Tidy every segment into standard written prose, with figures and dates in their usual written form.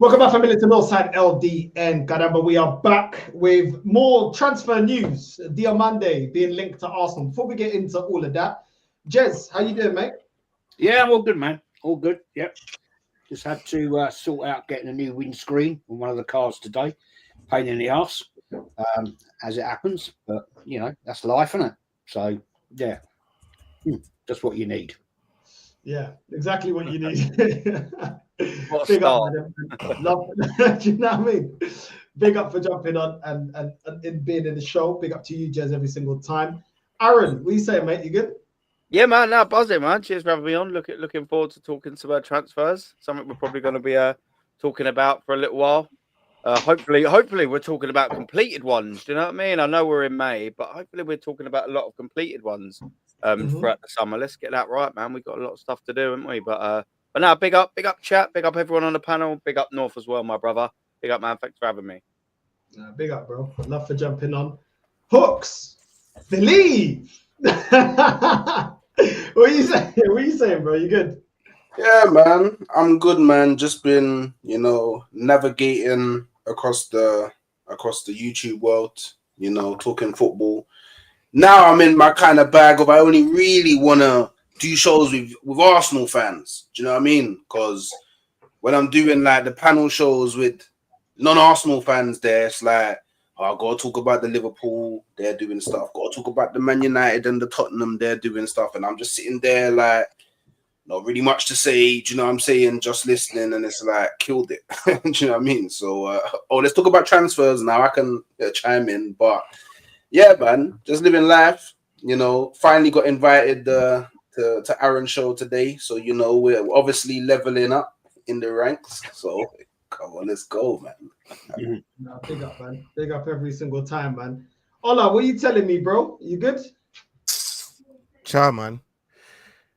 Welcome back, family, to Northside LDN. Caramba, we are back with more transfer news. Diomande being linked to Arsenal. Before we get into all of that, Jez, how you doing, mate? Yeah, I'm all good, man. All good. Yep. Just had to sort out getting a new windscreen on one of the cars today. Pain in the arse, as it happens. But, you know, that's life, isn't it? So, yeah, that's what you need. Yeah, exactly what you need. What a Big up, start. man. Love, do you know what I mean? Big up for jumping on and being in the show. Big up to you, Jez, every single time. Aaron, what you saying, mate? You good? Yeah, man. Now buzzing, man. Cheers for having me on. Looking forward to talking some transfers. Something we're probably going to be talking about for a little while. Hopefully, we're talking about completed ones. Do you know what I mean? I know we're in May, but hopefully, we're talking about a lot of completed ones throughout the summer. Let's get that right, man. We've got a lot of stuff to do, haven't we? But now, big up, chat. Big up everyone on the panel. Big up North as well, my brother. Big up, man. Thanks for having me. Big up, bro. Love for jumping on. Hooks, believe. What are you saying? What are you saying, bro? You good? Yeah, man. I'm good, man. Just been, navigating across the YouTube world, talking football. Now I'm in my kind of bag of I only really wanna do shows with Arsenal fans. Do you know what I mean? Because when I'm doing like the panel shows with non-Arsenal fans there, it's like, oh, I gotta talk about the Liverpool, they're doing stuff. Gotta talk about the Man United and the Tottenham, they're doing stuff. And I'm just sitting there like, not really much to say, do you know what I'm saying? Just listening, and it's like, killed it. Do you know what I mean? So, let's talk about transfers now. I can chime in, but yeah, man, just living life. Finally got invited to Aaron's show today. So, we're obviously leveling up in the ranks. So, come on, let's go, man. No, big up, man. Big up every single time, man. Ola, what are you telling me, bro? You good? Ciao, man.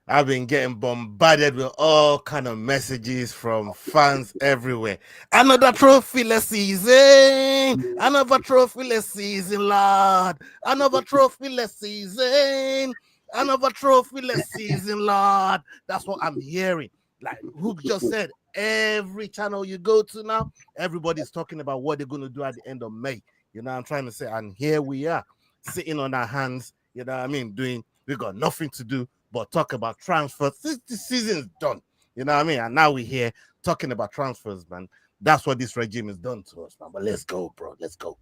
I've been getting bombarded with all kind of messages from fans everywhere. Another trophy less season. Another trophy less season, Lord. Another trophy less season. Another trophy less season, Lord. That's what I'm hearing. Like Hook just said, every channel you go to now, everybody's talking about what they're going to do at the end of May. You know what I'm trying to say? And here we are, sitting on our hands, you know what I mean? We got nothing to do but talk about transfers. This season's done. You know what I mean? And now we're here talking about transfers, man. That's what this regime has done to us, man. But let's go, bro. Let's go.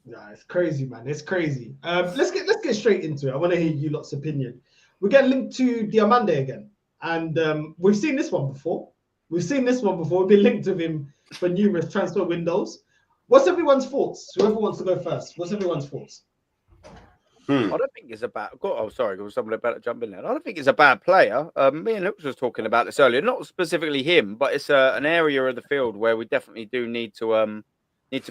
Nah, it's crazy, man. It's crazy. Let's get straight into it. I want to hear you lot's opinion. We get linked to Diamande again. And we've seen this one before. We've been linked with him for numerous transfer windows. What's everyone's thoughts? Whoever wants to go first. What's everyone's thoughts? I don't think it's a bad. Oh, sorry, there was somebody about to jump in there. I don't think it's a bad player. Me and Hooks was talking about this earlier. Not specifically him, but it's an area of the field where we definitely do need to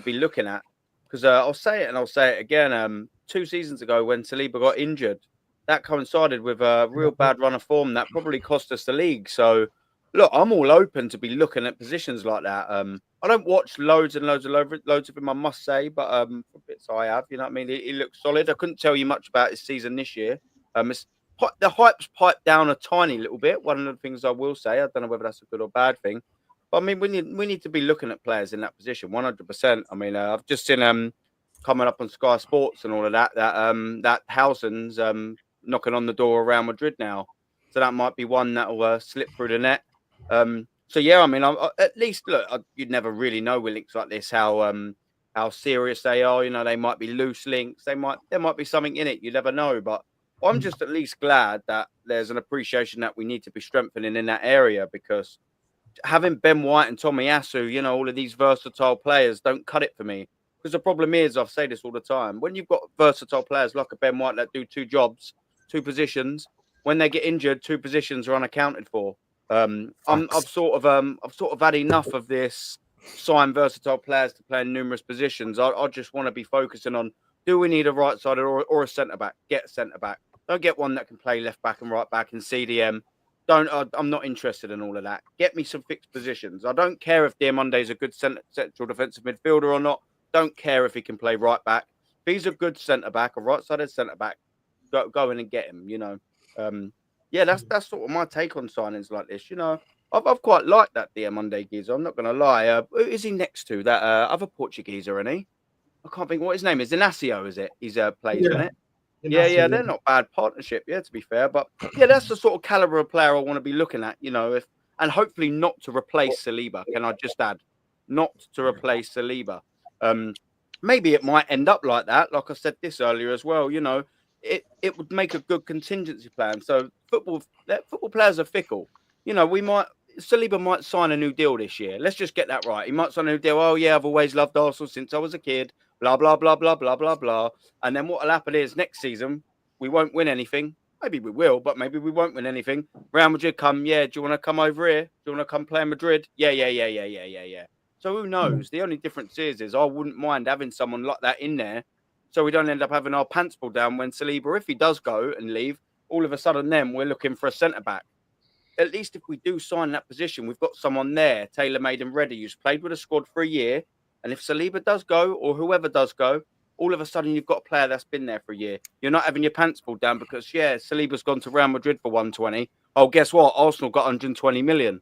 be looking at. Because I'll say it and I'll say it again. 2 seasons ago, when Saliba got injured, that coincided with a real bad run of form that probably cost us the league. So, look, I'm all open to be looking at positions like that. I don't watch loads of him, I must say, but for bits I have, you know what I mean? He looks solid. I couldn't tell you much about his season this year. The hype's piped down a tiny little bit. One of the things I will say, I don't know whether that's a good or bad thing, but I mean, we need to be looking at players in that position, 100%. I mean, I've just seen coming up on Sky Sports and all of that Howson's knocking on the door around Madrid now, so that might be one that will slip through the net. So yeah, I mean, at least look, you'd never really know with links like this how serious they are. You know, they might be loose links. There might be something in it. You never know. But I'm just at least glad that there's an appreciation that we need to be strengthening in that area, because having Ben White and Tomiyasu, you know, all of these versatile players don't cut it for me. Because the problem is, I've said this all the time, when you've got versatile players like a Ben White that do 2 jobs, 2 positions, when they get injured, 2 positions are unaccounted for. I've sort of had enough of this sign versatile players to play in numerous positions. I just want to be focusing on, do we need a right side or a centre back? Get a centre back. Don't get one that can play left back and right back and CDM. I'm not interested in all of that. Get me some fixed positions. I don't care if Diamande is a good central defensive midfielder or not. Don't care if he can play right back. If he's a good centre back, a right-sided centre back, go in and get him. You know. Yeah, that's sort of my take on signings like this. You know, I've quite liked that Diamande geezer. I'm not going to lie. Who is he next to? That other Portugueser, isn't he? I can't think what his name is. Inacio, is it? He's plays in it. Yeah, they're not bad partnership. Yeah, to be fair, but yeah, that's the sort of caliber of player I want to be looking at. You know, and hopefully not to replace Saliba. Can I just add, not to replace Saliba? Maybe it might end up like that. Like I said this earlier as well. You know, it would make a good contingency plan. So football players are fickle. You know, Saliba might sign a new deal this year. Let's just get that right. He might sign a new deal. Oh yeah, I've always loved Arsenal since I was a kid. Blah blah blah blah blah blah blah. And then what'll happen is next season we won't win anything. Maybe we will, but maybe we won't win anything. Real Madrid come. Yeah, do you want to come over here? Do you want to come play in Madrid? Yeah. So who knows? The only difference is I wouldn't mind having someone like that in there, so we don't end up having our pants pulled down when Saliba, if he does go and leave, all of a sudden then we're looking for a centre back. At least if we do sign that position, we've got someone there, tailor-made and ready, who's played with a squad for a year. And if Saliba does go, or whoever does go, all of a sudden you've got a player that's been there for a year. You're not having your pants pulled down because, Saliba's gone to Real Madrid for 120. Oh, guess what? Arsenal got 120 million.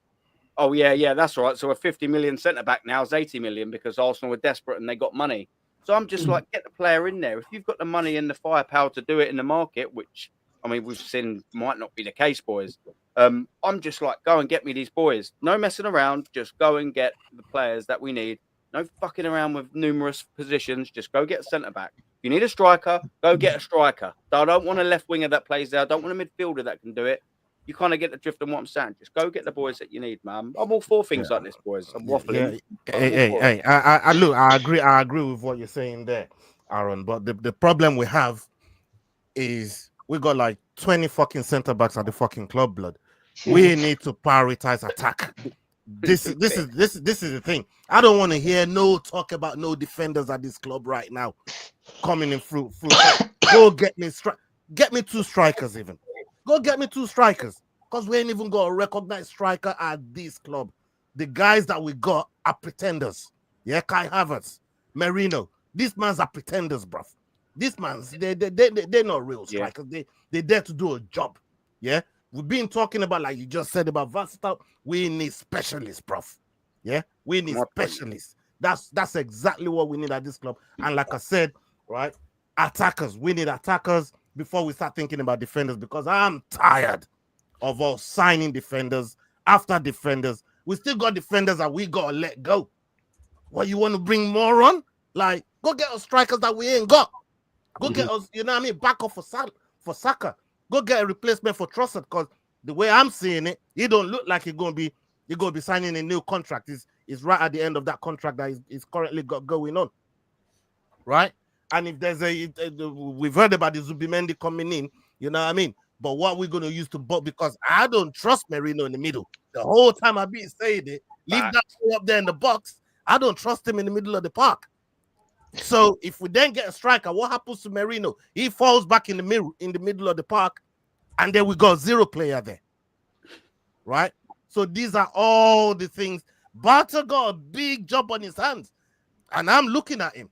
Oh, yeah, that's all right. So a 50 million centre-back now is 80 million because Arsenal were desperate and they got money. So I'm just like, get the player in there. If you've got the money and the firepower to do it in the market, which, I mean, we've seen might not be the case, boys. I'm just like, go and get me these boys. No messing around. Just go and get the players that we need. No fucking around with numerous positions. Just go get a centre-back. If you need a striker, go get a striker. I don't want a left winger that plays there. I don't want a midfielder that can do it. You kind of get the drift on what I'm saying. Just go get the boys that you need, man. I'm all for things like this, boys. I'm waffling. Hey. I agree with what you're saying there, Aaron. But the problem we have is we got like 20 fucking centre backs at the fucking club, blood. We need to prioritize attack. This is the thing. I don't want to hear no talk about no defenders at this club right now coming in through. Go get me two strikers even. Go get me two strikers because we ain't even got a recognized striker at this club. The guys that we got are pretenders. Yeah, Kai Havertz, Merino. These mans are pretenders, bruv. These mans, they're not real strikers. They're there to do a job. Yeah, we've been talking about, like you just said, about versatile. We need specialists, bruv. Yeah, we need specialists. That's exactly what we need at this club. And like I said, right, attackers. We need attackers before we start thinking about defenders, because I'm tired of us signing defenders after defenders. We still got defenders that we gotta let go. What, you want to bring more on? Like, go get us strikers that we ain't got. Go get us, you know what I mean, back up for Saka. Go get a replacement for Trossard, because the way I'm seeing it, he don't look like you're gonna be signing a new contract. He's right at the end of that contract that is currently got going on. Right? And if there's we've heard about the Zubimendi coming in, you know what I mean? But what we're going to use to book, because I don't trust Merino in the middle. The whole time I've been saying it, leave that up there in the box. I don't trust him in the middle of the park. So if we then get a striker, what happens to Merino? He falls back in the middle of the park, and then we got zero player there. Right? So these are all the things. Berta got a big job on his hands. And I'm looking at him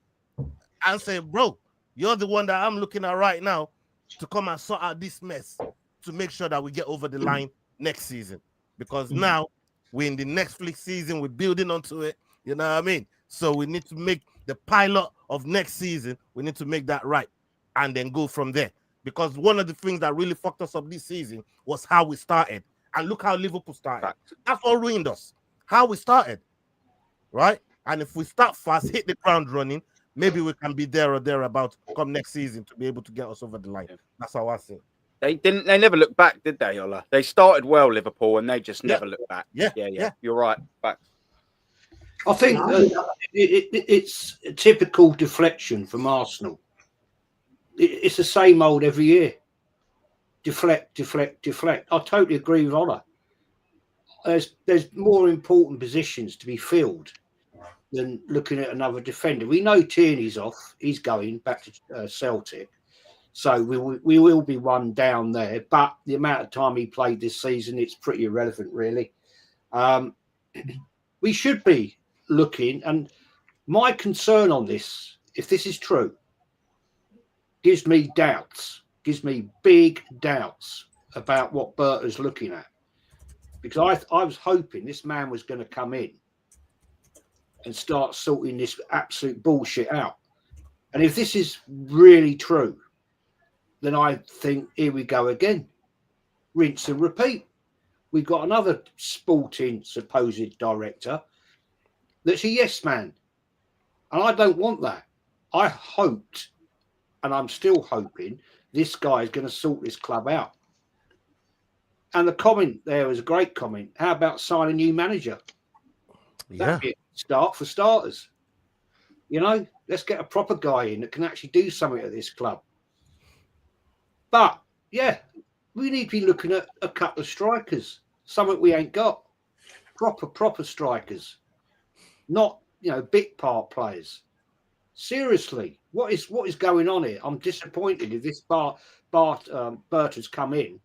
and saying, bro, you're the one that I'm looking at right now to come and sort out this mess to make sure that we get over the line next season. Because now we're in the Netflix season, we're building onto it, you know what I mean? So we need to make the pilot of next season, we need to make that right and then go from there. Because one of the things that really fucked us up this season was how we started. And look how Liverpool started. That's what ruined us. How we started, right? And if we start fast, hit the ground running, maybe we can be there or thereabout come next season to be able to get us over the line. That's how I see it. They never looked back, did they, Ola? They started well, Liverpool, and they just never looked back. Yeah. You're right. Back. I think it's a typical deflection from Arsenal. It's the same old every year. Deflect. I totally agree with Ola. There's more important positions to be filled than looking at another defender. We know Tierney's off; he's going back to Celtic, so we will be one down there. But the amount of time he played this season, it's pretty irrelevant, really. We should be looking, and my concern on this, if this is true, gives me doubts, gives me big doubts about what Berta's looking at. because I was hoping this man was going to come in and start sorting this absolute bullshit out. And if this is really true, then I think here we go again. Rinse and repeat. We've got another sporting supposed director that's a yes man. And I don't want that. I hoped, and I'm still hoping, this guy is going to sort this club out. And the comment there was a great comment. How about sign a new manager? Yeah. That'd be a start for starters. You know, let's get a proper guy in that can actually do something at this club. But, yeah, we need to be looking at a couple of strikers, something we ain't got. Proper strikers. Not, you know, bit part players. Seriously, what is going on here? I'm disappointed if this Berta's come in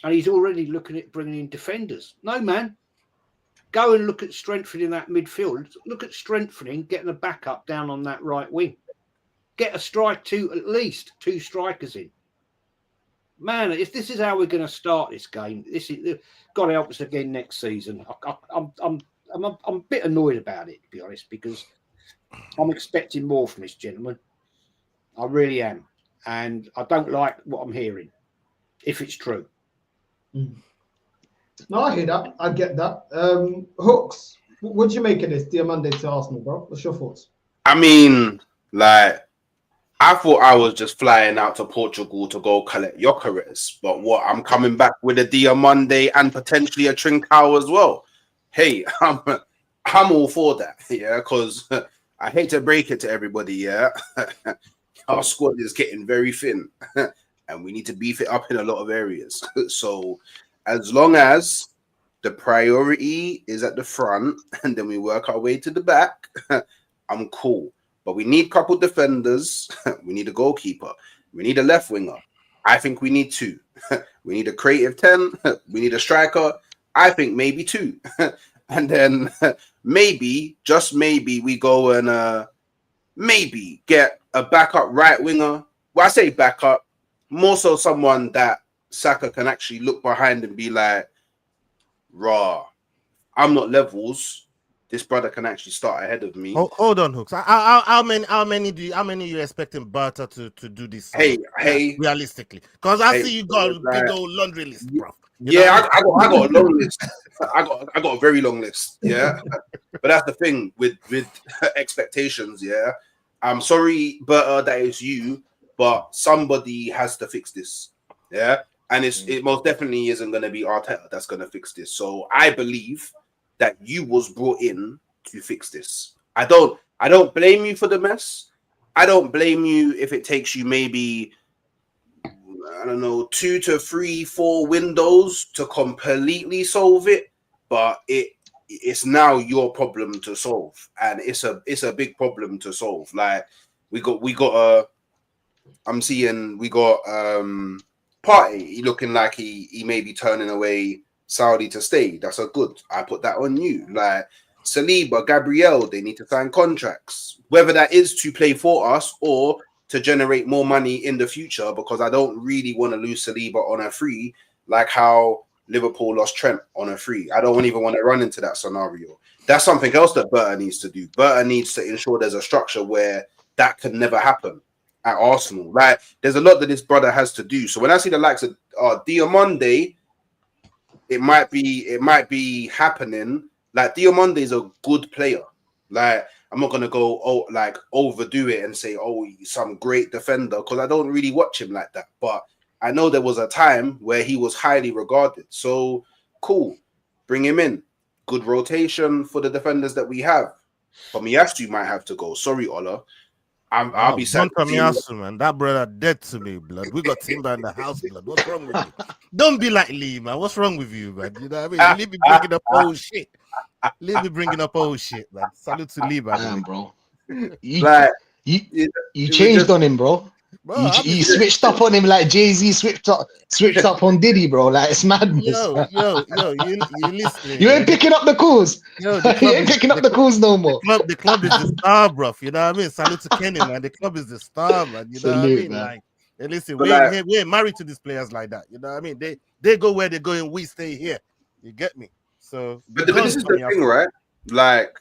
and he's already looking at bringing in defenders. No, man. Go and look at strengthening that midfield. Look at strengthening, getting a backup down on that right wing. Get at least two strikers in. Man, if this is how we're going to start this game, this is got to help us again next season. I'm a bit annoyed about it, to be honest, because I'm expecting more from this gentleman. I really am, and I don't like what I'm hearing, if it's true. No, I hear that. I get that. Hooks, what do you make of this Diamande to Arsenal, bro? What's your thoughts? I mean, like, I thought I was just flying out to Portugal to go collect Gyökeres, but what? I'm coming back with a Diomande and potentially a Trincao as well. Hey, I'm all for that, yeah, because I hate to break it to everybody, yeah. Our squad is getting very thin, and we need to beef it up in a lot of areas. So, as long as the priority is at the front, and then we work our way to the back, I'm cool. But we need a couple defenders. We need a goalkeeper. We need a left winger. I think we need two. We need a creative 10. We need a striker. I think maybe two. And then maybe, just maybe, we go and maybe get a backup right winger. Well, I say backup, more so someone that Saka can actually look behind and be like, raw, I'm not levels. This brother can actually start ahead of me. Hold on, Hooks. How many are you expecting Berta to do this? Hey, realistically, because I see you got a big old laundry list, bro. Yeah, I got a long list. I got a very long list. Yeah, but that's the thing with expectations. Yeah, I'm sorry, Berta, that is you, but somebody has to fix this. Yeah, and it most definitely isn't going to be Arteta that's going to fix this. So I believe that you was brought in to fix this. I don't blame you for the mess. I don't blame you if it takes you maybe, I don't know, 2 to 3, 4 windows to completely solve it. But it's now your problem to solve, and it's a big problem to solve. Like we got Partey looking like he may be turning away Saudi to stay. That's a good. I put that on you. Like Saliba, Gabriel, they need to sign contracts. Whether that is to play for us or to generate more money in the future, because I don't really want to lose Saliba on a free, like how Liverpool lost Trent on a free. I don't even want to run into that scenario. That's something else that Berta needs to do. Berta needs to ensure there's a structure where that can never happen at Arsenal. Like there's a lot that this brother has to do. So when I see the likes of Diomande, it might be happening. Like Diomande is a good player. Like I'm not gonna go overdo it and say he's some great defender, because I don't really watch him like that. But I know there was a time where he was highly regarded. So cool, bring him in. Good rotation for the defenders that we have. But Miyasu might have to go. Sorry, Ola. I'll be sad. Man, that brother dead to me, blood. We got Timber in the house, blood. What's wrong with you? Don't be like Lee, man. What's wrong with you, man? You know what I mean? Leave me bringing up old shit. Leave me bringing up old shit, man. Salute to Lee, man. Damn, bro. You changed on him, bro. You switched up on him like Jay-Z switched up on Diddy, bro. Like it's madness. Yo, you listening? You ain't picking up the calls. You ain't picking up the calls no more. The club is the star, bro. You know what I mean? Salute to Kenny, man. The club is the star, man. You know what I mean? Man. Like, and listen, we ain't married to these players like that. You know what I mean? They go where they're going, we stay here. You get me? So, But this is the thing, right? Like,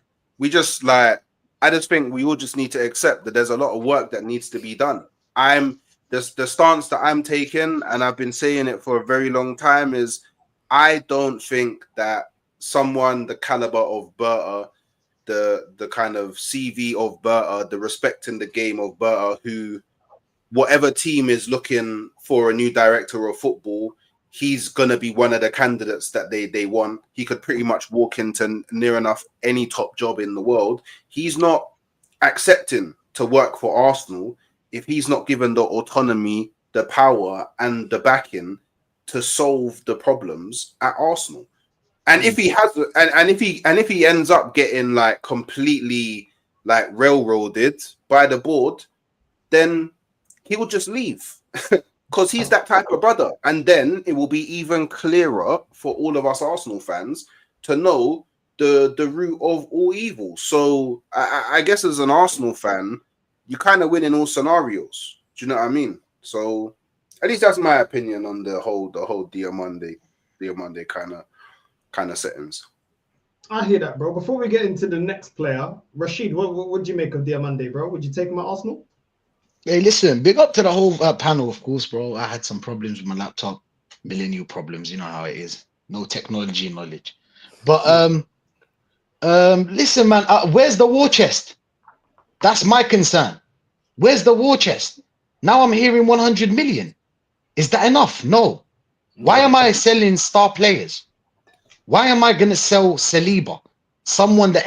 I just think we all just need to accept that there's a lot of work that needs to be done. The stance that I'm taking, and I've been saying it for a very long time, is I don't think that someone the caliber of Berta, the kind of CV of Berta, the respect in the game of Berta, who whatever team is looking for a new director of football, he's gonna be one of the candidates that they want. He could pretty much walk into near enough any top job in the world. He's not accepting to work for Arsenal if he's not given the autonomy, the power, and the backing to solve the problems at Arsenal. And if he has, and if he ends up getting like completely like railroaded by the board, then he will just leave because he's that type of brother. And then it will be even clearer for all of us Arsenal fans to know the root of all evil. So I guess as an Arsenal fan, you kind of win in all scenarios. Do you know what I mean? So at least that's my opinion on the whole Diomande kind of settings. I hear that, bro. Before we get into the next player, Rashid, what do you make of Diamande, bro? Would you take him at Arsenal? Hey, listen, big up to the whole panel, of course, bro. I had some problems with my laptop, millennial problems. You know how it is. No technology knowledge. But listen, man, where's the war chest? That's my concern. Where's the war chest? Now I'm hearing 100 million. Is that enough? No. Why am I selling star players? Why am I going to sell Saliba? Someone that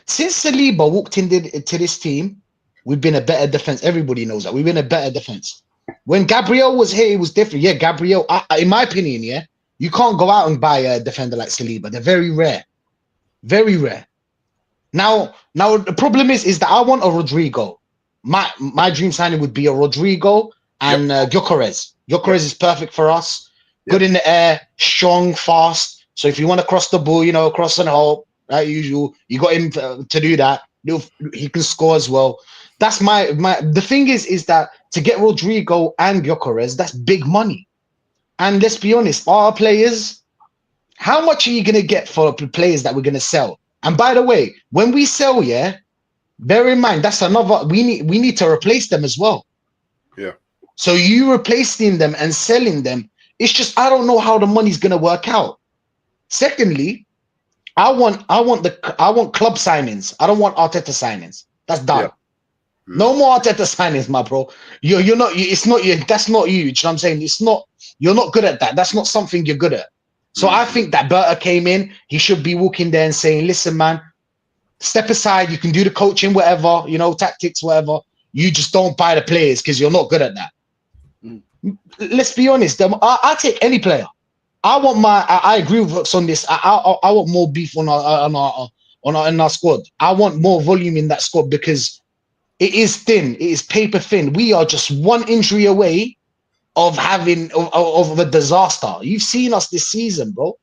since Saliba walked into this team, we've been a better defense. Everybody knows that. We've been a better defense. When Gabriel was here, it was different. Yeah, Gabriel, in my opinion, yeah, you can't go out and buy a defender like Saliba. They're very rare. Very rare. Now the problem is that I want a Rodrigo. My dream signing would be a Rodrigo and Gyökeres. Gyökeres is perfect for us. Yep. Good in the air, strong, fast. So if you want to cross the ball, cross and hope, like usual, you got him to do that. He can score as well. That's the thing is that to get Rodrigo and Gyökeres, that's big money. And let's be honest, our players, how much are you going to get for players that we're going to sell? And by the way, when we sell, bear in mind, that's another, we need to replace them as well. Yeah. So you replacing them and selling them, it's just, I don't know how the money's going to work out. Secondly, I want club signings. I don't want Arteta signings. That's done. Yeah. No more Arteta signings, my bro. You're not. It's not you. That's not you. You know what I'm saying? It's not. You're not good at that. That's not something you're good at. So I think that Berta came in. He should be walking there and saying, "Listen, man, step aside. You can do the coaching, whatever. Tactics, whatever. You just don't buy the players because you're not good at that." Let's be honest. I take any player. I agree with us on this. I want more beef on our squad. I want more volume in that squad because it is thin. It is paper thin. We are just one injury away of having of a disaster. You've seen us this season, bro.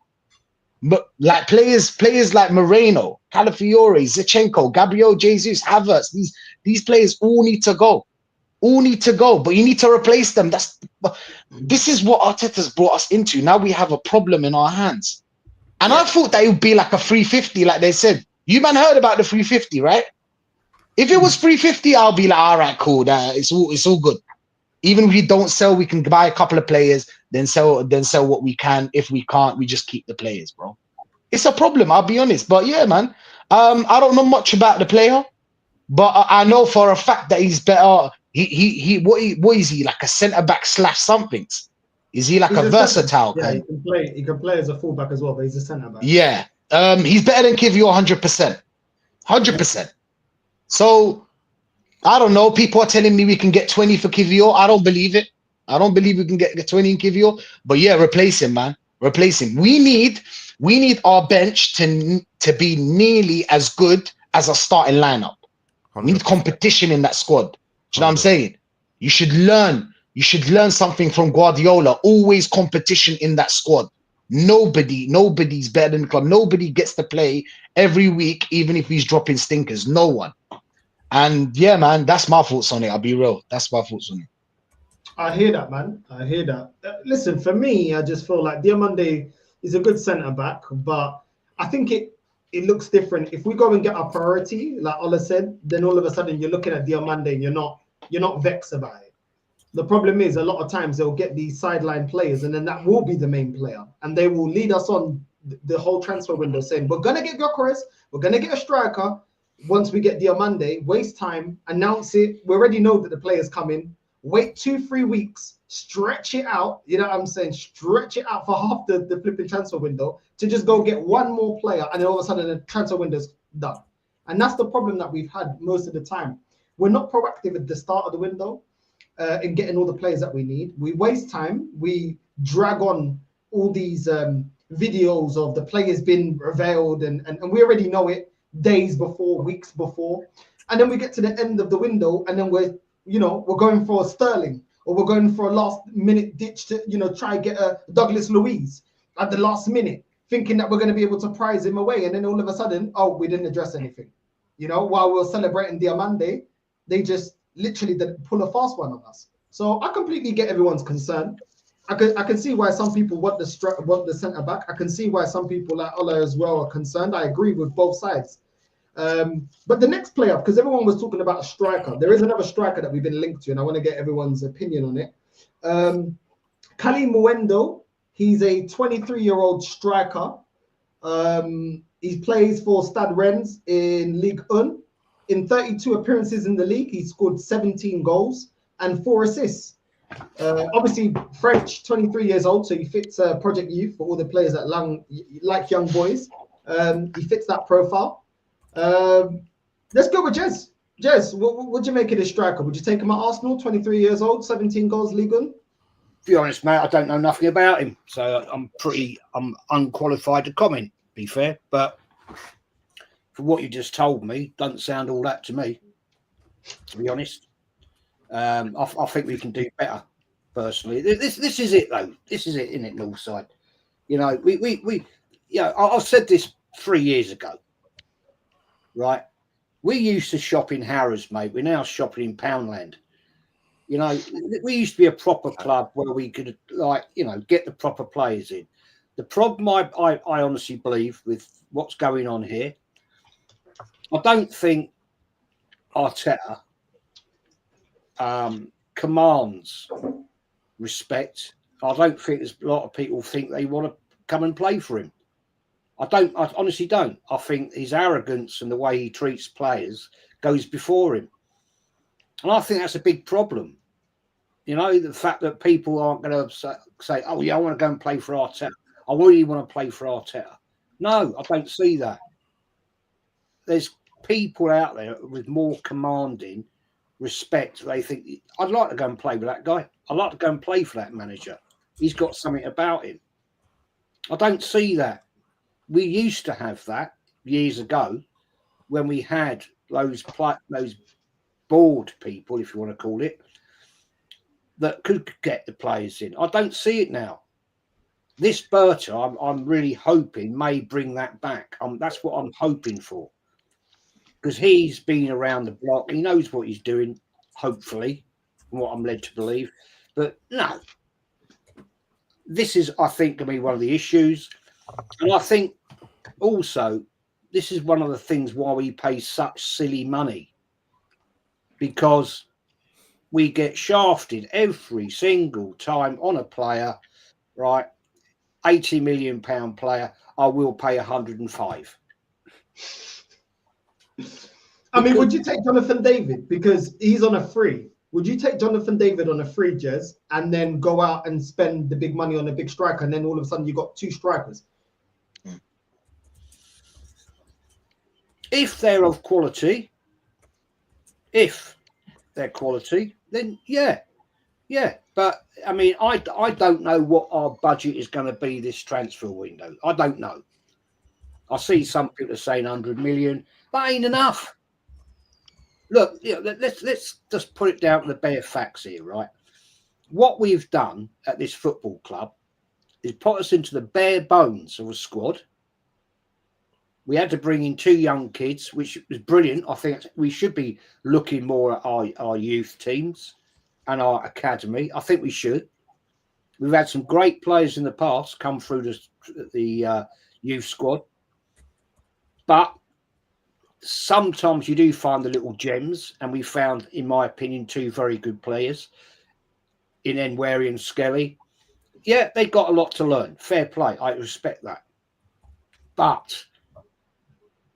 But like players like Moreno, Calafiore, Zinchenko, Gabriel Jesus, Havertz, these players all need to go. All need to go, but you need to replace them. This is what Arteta's brought us into. Now we have a problem in our hands. And I thought that it would be like a 350, like they said. You man heard about the 350, right? If it was 350, I'll be like, all right, cool. It's all good. Even if we don't sell, we can buy a couple of players, then sell what we can. If we can't, we just keep the players, bro. It's a problem, I'll be honest. But yeah, man. I don't know much about the player, but I know for a fact that he's better. What is he, like a centre back / something? Is he like a versatile kind? Yeah, he can play as a fullback as well, but he's a centre back. Yeah. He's better than Kivior 100%. 100%. So I don't know. People are telling me we can get 20 for Kivior. I don't believe it. I don't believe we can get 20 in Kivior. But yeah, replace him, man. Replace him. We need our bench to be nearly as good as a starting lineup. 100%. We need competition in that squad. Do you know what I'm saying? You should learn something from Guardiola. Always competition in that squad. Nobody's better than the club. Nobody gets to play every week, even if he's dropping stinkers. No one. And yeah, man, that's my thoughts on it. I'll be real. That's my thoughts on it. I hear that, man. I hear that. Listen, for me, I just feel like Diamande He's a good centre back, but I think it looks different. If we go and get our priority, like Ola said, then all of a sudden you're looking at Diomande and you're not vexed about it. The problem is a lot of times they'll get these sideline players, and then that will be the main player, and they will lead us on the whole transfer window saying we're gonna get Gyökeres, we're gonna get a striker. Once we get Diomande, waste time, announce it. We already know that the player's coming. Wait 2-3 weeks, stretch it out. You know what I'm saying? Stretch it out for half the flipping transfer window to just go get one more player, and then all of a sudden the transfer window's done. And that's the problem that we've had most of the time. We're not proactive at the start of the window in getting all the players that we need. We waste time. We drag on all these videos of the players being revealed, and we already know it days before, weeks before. And then we get to the end of the window, and then we're going for a Sterling, or we're going for a last minute ditch to, try and get a Douglas Luiz at the last minute, thinking that we're going to be able to prize him away. And then all of a sudden, we didn't address anything. While we're celebrating Diamande, they just literally pull a fast one on us. So I completely get everyone's concern. I can see why some people want the centre back. I can see why some people like Ola as well are concerned. I agree with both sides. But the next player, because everyone was talking about a striker, there is another striker that we've been linked to, and I want to get everyone's opinion on it. Kali Muendo, he's a 23-year-old striker. He plays for Stade Rennes in Ligue 1. In 32 appearances in the league, he scored 17 goals and 4 assists. Obviously, French, 23 years old, so he fits Project Youth for all the players that like young boys. He fits that profile. Let's go with Jez. Jez, what do you make of this striker? Would you take him at Arsenal, 23 years old, 17 goals, Ligue 1? To be honest, mate, I don't know nothing about him, so I'm unqualified to comment, to be fair. But for what you just told me, doesn't sound all that to me, to be honest. I think we can do better, personally. This is it, though. This is it, isn't it, Northside? I've said this 3 years ago, right? We used to shop in Harrods, mate. We're now shopping in Poundland. We used to be a proper club where we could, get the proper players in. The problem I honestly believe with what's going on here, I don't think Arteta commands respect. I don't think there's a lot of people think they want to come and play for him. I honestly don't. I think his arrogance and the way he treats players goes before him. And I think that's a big problem. The fact that people aren't going to say, oh, yeah, I want to go and play for Arteta. I really want to play for Arteta. No, I don't see that. There's people out there with more commanding respect. They think, I'd like to go and play with that guy. I'd like to go and play for that manager. He's got something about him. I don't see that. We used to have that years ago when we had those bored people, if you want to call it, that could get the players in. I don't see it now. This Berta, I'm really hoping may bring that back. That's what I'm hoping for, because he's been around the block. He knows what he's doing, hopefully, from what I'm led to believe. But no, this is, I think, going to be one of the issues. And I think also this is one of the things why we pay such silly money, because we get shafted every single time on a player, right? £80 million player, I will pay 105. I mean, would you take Jonathan David because he's on a free? Would you take Jonathan David on a free, Jez, and then go out and spend the big money on a big striker, and then all of a sudden you got 2 strikers? If they're of quality, then yeah. But I mean, I don't know what our budget is going to be this transfer window. I don't know. I see some people saying 100 million. That ain't enough. Look, let's just put it down to the bare facts here, right? What we've done at this football club is put us into the bare bones of a squad. We had to bring in 2 young kids, which was brilliant. I think we should be looking more at our youth teams and our academy. I think we should. We've had some great players in the past come through the youth squad, but sometimes you do find the little gems, and we found, in my opinion, 2 very good players in Enwary and Skelly. Yeah, they got a lot to learn. Fair play. I respect that. But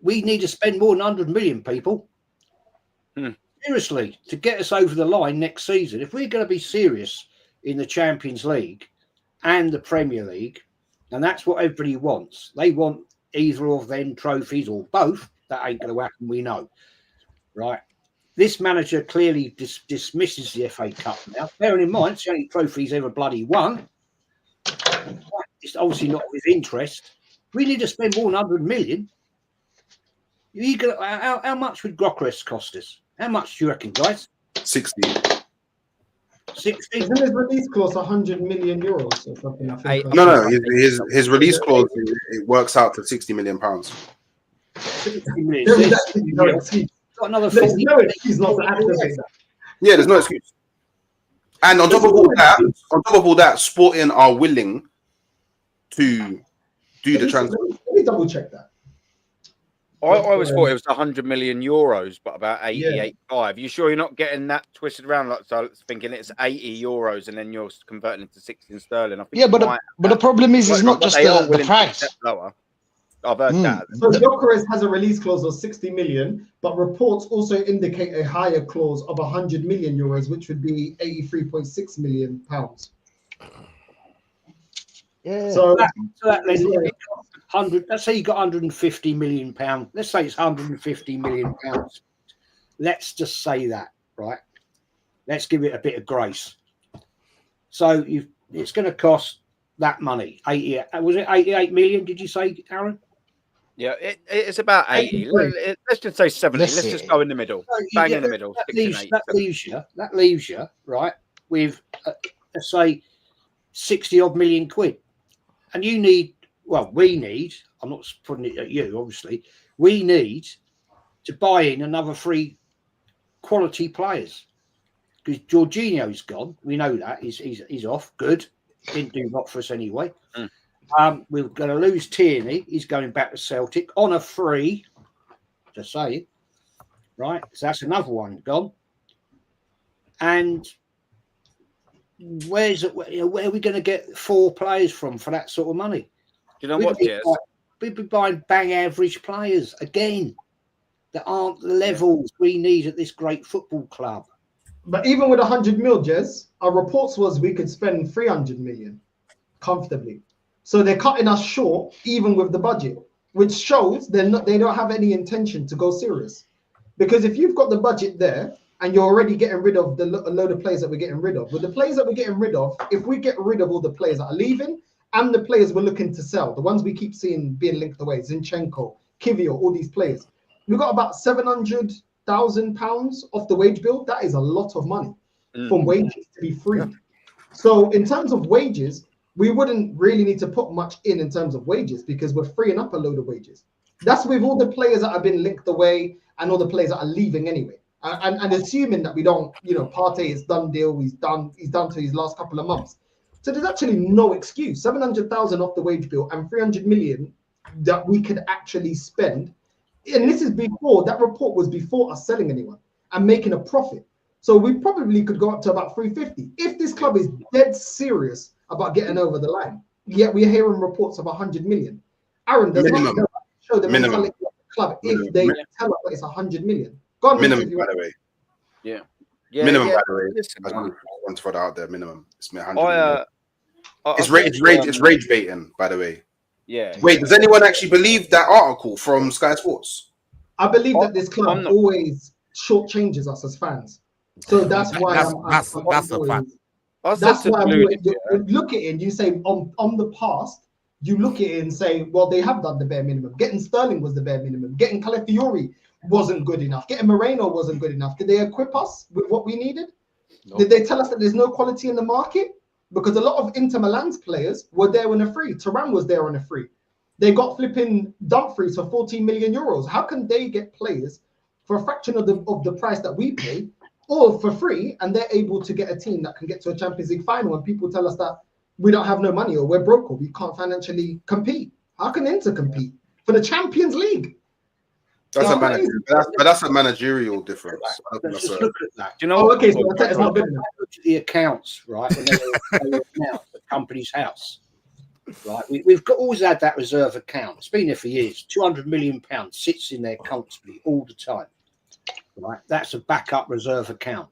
we need to spend more than 100 million, people. Seriously, to get us over the line next season. If we're going to be serious in the Champions League and the Premier League, and that's what everybody wants. They want either of them trophies or both. That ain't going to happen, we know. Right? This manager clearly dismisses the FA Cup now. Bearing in mind, it's the only trophy he's ever bloody won. It's obviously not of his interest. We need to spend more than 100 million. How much would Gokres cost us? How much do you reckon, guys? 60. 60? Isn't his release clause 100 million euros or something? I think. No. His release clause, it works out to 60 million pounds. 60 million. There is actually no excuse. Got another There's 40 no excuse not to activate that. Yeah, there's no excuse. And on top of all that, Sporting are willing to do the transfer. Let me double check that. I always thought it was 100 million euros, but about 85. You sure you're not getting that twisted around? Like, so I was thinking it's 80 euros and then you're converting into 60 sterling. I think Yeah, but the problem is, it's not just the price. Lower. I've heard that. So Gyökeres has a release clause of 60 million, but reports also indicate a higher clause of 100 million euros, which would be 83.6 million pounds. Yeah. So that leaves 100. Let's say you got 150 million pounds. Let's say it's 150 million pounds. Let's just say that, right? Let's give it a bit of grace. So it's going to cost that money. 80. Was it 88 million? Did you say, Aaron? Yeah, it's about 80. Let's just say 70. Let's just go in the middle. So Bang in the middle. That leaves you, right, with, let's say, 60 odd million quid. And you need, well, we need, I'm not putting it at you, obviously, we need to buy in another 3 quality players. Because Jorginho's gone. We know that. He's off. Good. Didn't do lot for us anyway. We're going to lose Tierney. He's going back to Celtic on a free. Just saying. Right? So that's another one gone. And where are we going to get 4 players from for that sort of money? Do you know what, Jez? We'd be buying bang average players again that aren't the levels we need at this great football club. But even with 100 mil, Jez, our reports was we could spend 300 million comfortably. So they're cutting us short even with the budget, which shows they don't have any intention to go serious. Because if you've got the budget there and you're already getting rid of a load of players that we're getting rid of, with the players that we're getting rid of, if we get rid of all the players that are leaving and the players we're looking to sell, the ones we keep seeing being linked away, Zinchenko, Kivio, all these players, we've got about £700,000 off the wage bill. That is a lot of money from wages to be freed. So in terms of wages, we wouldn't really need to put much in terms of wages because we're freeing up a load of wages. That's with all the players that have been linked away and all the players that are leaving anyway. And assuming that we don't, Partey is done deal, he's done to his last couple of months. So there's actually no excuse. 700,000 off the wage bill and 300 million that we could actually spend. And this is before, that report was before us selling anyone and making a profit. So we probably could go up to about 350. If this club is dead serious about getting over the line, yet we're hearing reports of 100 million. Aaron, does not show the mentality of the club if they tell us that it's 100 million. Go on, minimum, by the way. Yeah. Minimum, yeah. by the way. Listen, I want to throw that out there. Minimum. It's 100 million. It's rage baiting, by the way. Yeah. Wait, does anyone actually believe that article from Sky Sports? I believe that this club always shortchanges us as fans. So that's why that's a fact. That's why you look at it and you say on the past, you look at it and say, well, they have done the bare minimum. Getting Sterling was the bare minimum. Getting Calafiori wasn't good enough. Getting Moreno wasn't good enough. Did they equip us with what we needed? No. Did they tell us that there's no quality in the market? Because a lot of Inter Milan's players were there on a free. Turan was there on a free. They got flipping Dumfries for 14 million euros. How can they get players for a fraction of the price that we pay, or for free, and they're able to get a team that can get to a Champions League final? And people tell us that we don't have no money or we're broke or we can't financially compete. How can Inter compete for the Champions League? That's It's a crazy. that's a managerial difference. Let's just look at that. Do you know Oh, what? okay, so Arteta's not good enough. Look at the accounts, right? When they were announced at Company's House, right? We've always had that reserve account. It's been there for years. £200 million sits in there comfortably all the time, right? That's a backup reserve account.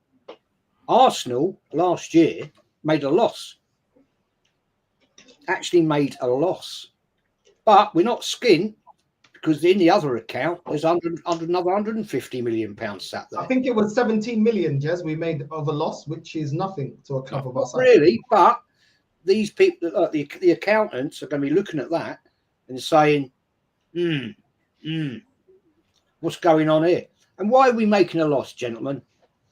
Arsenal last year made a loss. Actually made a loss, but we're not skint. Because in the other account, there's another £150 million sat there. I think it was 17 million, Jez, we made of a loss, which is nothing to a club of our size. Really, but these people, the accountants, are going to be looking at that and saying, what's going on here? And why are we making a loss, gentlemen?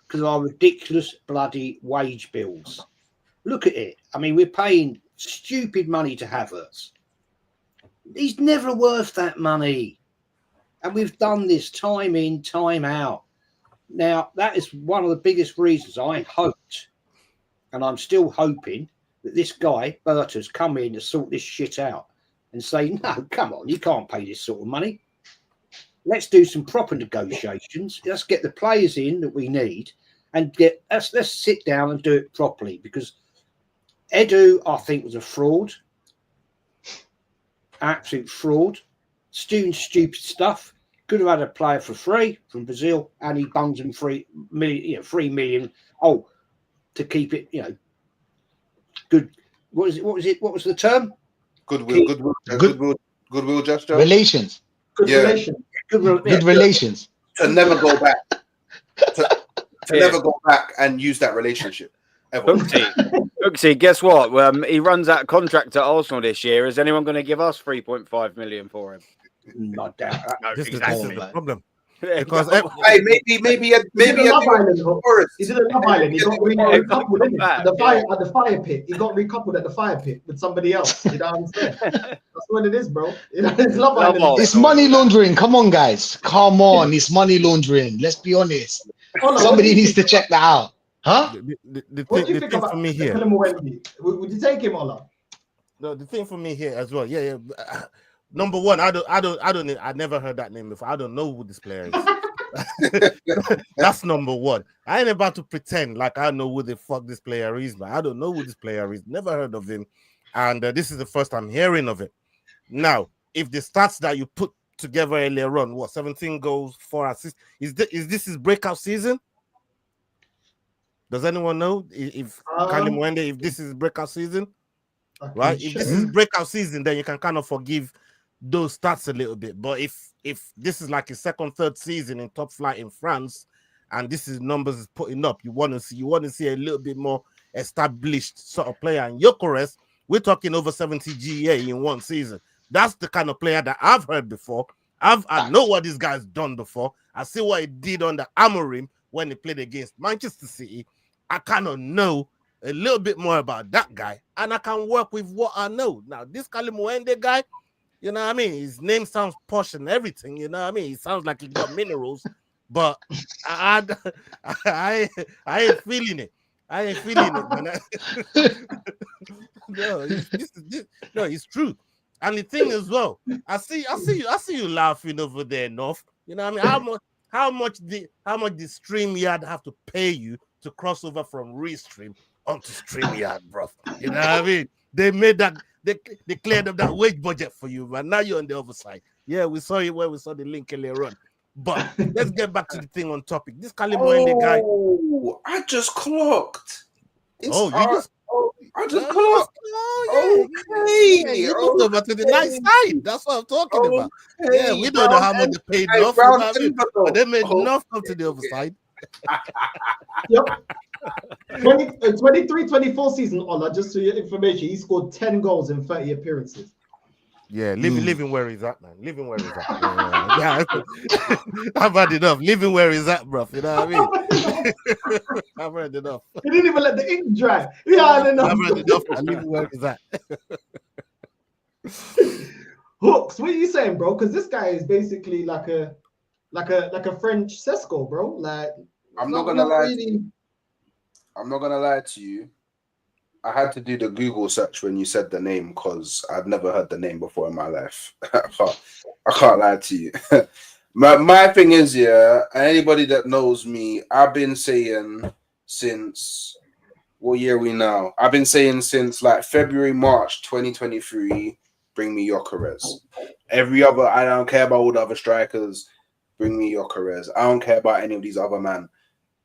Because of our ridiculous bloody wage bills. Look at it. I mean, we're paying stupid money to Havertz. He's never worth that money. And we've done this time in, time out. Now, that is one of the biggest reasons I hoped, and I'm still hoping, that this guy, Berta's come in to sort this shit out and say, no, come on, you can't pay this sort of money. Let's do some proper negotiations. Let's get the players in that we need and let's sit down and do it properly, because Edu, I think, was a fraud. Absolute fraud, doing stupid stuff. Could have had a player for free from Brazil, and he bungs him 3 million. Oh, to keep it, good. What was it? What was the term? Goodwill gesture. Relations. Good relations. Good relations. To never go back. To never go back and use that relationship. Hooksy, guess what? He runs out of contract at Arsenal this year. Is anyone going to give us 3.5 million for him? Not doubt that. No, This is exactly. the problem. Yeah, Because Hey, maybe He did a Love Island. He did a Love Island. He got recoupled in at the fire pit. He got recoupled at the fire pit with somebody else. You know what I'm saying? That's what it is, bro. It's Love Island. It's money laundering. Come on, guys. Come on. It's money laundering. Let's be honest. Somebody needs to check that out. Huh? What do you the think thing about for me here. Would you take him, Ola? No, the thing for me here as well. Yeah. Number one, I never heard that name before. I don't know who this player is. That's number one. I ain't about to pretend like I know who the fuck this player is, but I don't know who this player is. Never heard of him, and this is the first I'm hearing of it. Now, if the stats that you put together earlier on, 17 goals, 4 assists, is this his breakout season? Does anyone know if Kali Mwende, if this is breakout season? Right? If this is breakout season, then you can kind of forgive those stats a little bit. But if this is like his second, third season in top flight in France, and this is numbers is putting up, you want to see a little bit more established sort of player. And Gyökeres, we're talking over 70 GA in one season. That's the kind of player that I've heard before. I know what this guy's done before. I see what he did under Amorim when he played against Manchester City. I kind of know a little bit more about that guy, and I can work with what I know. Now, this Kali Mwende guy, you know what I mean? His name sounds posh and everything, you know what I mean? He sounds like he got minerals, but I ain't feeling it. I ain't feeling it, man. No, it's true. And the thing as well, I see you laughing over there, North. You know what I mean? How much the StreamYard have to pay you to cross over from Restream onto StreamYard, bro? You know what I mean? They made that, they cleared up that wage budget for you, man. Now you're on the other side. Yeah, we saw it when we saw the link earlier on. But let's get back to the thing on topic. This Kali Mwende guy. Oh, I just clocked. I just clocked. Okay. You moved over to the nice side. That's what I'm talking about. Yeah, we don't know how much they paid enough, but they made enough come to the other side. Yep. 23-24 season, Ola, just for your information, he scored 10 goals in 30 appearances. Yeah, living where he's at, man. Living where he's at. Yeah. I've had enough. Living where he's at, bro. You know what I mean? I've had enough. He didn't even let the ink dry. Yeah, enough. I've had enough. I'm living where he's at. Hooks, what are you saying, bro? Because this guy is basically like a French Sesko, bro. Like, I'm not gonna lie to you. I had to do the Google search when you said the name because I'd never heard the name before in my life. I can't lie to you. my thing is, yeah, anybody that knows me, I've been saying since what year are we now? I've been saying since like February, March 2023, bring me Gyökeres. Every other, I don't care about all the other strikers, bring me Gyökeres. I don't care about any of these other men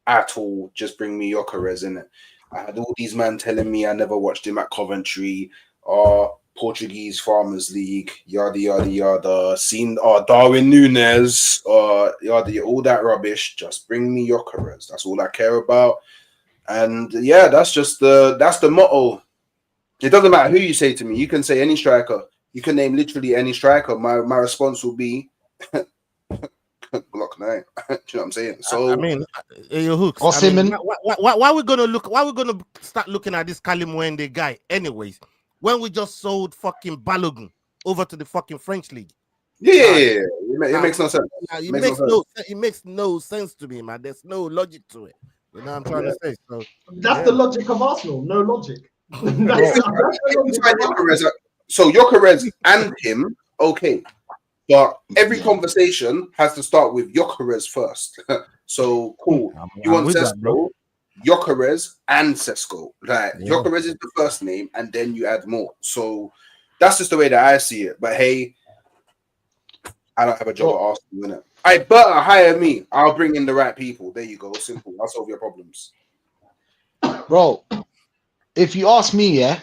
at all. Just bring me Gyökeres in it. I had all these men telling me I never watched him at Coventry or Portuguese Farmers League, yada yada yada. Seen Darwin Núñez or yada all that rubbish. Just bring me Gyökeres. That's all I care about. And yeah, that's the motto. It doesn't matter who you say to me. You can say any striker. You can name literally any striker. My response will be Block 9. Do you know what I'm saying? So I mean, your hooks. Or I mean, Simon. why are we gonna look? Why are we gonna start looking at this Kalimwende guy, anyways? When we just sold fucking Balogun over to the fucking French league. yeah, it makes no sense. It makes no sense to me, man. There's no logic to it. You know what I'm trying to say? So That's the logic of Arsenal. No logic. That's the logic of Arsenal. So Gyökeres and him, okay. But every conversation has to start with Gyökeres first. So cool. You want Sesko, Gyökeres, and Sesko. Like Gyökeres is the first name, and then you add more. So that's just the way that I see it. But hey, I don't have a job at Arsenal, innit? I Berta, hire me. I'll bring in the right people. There you go. Simple. I'll solve your problems. Bro, if you ask me, yeah,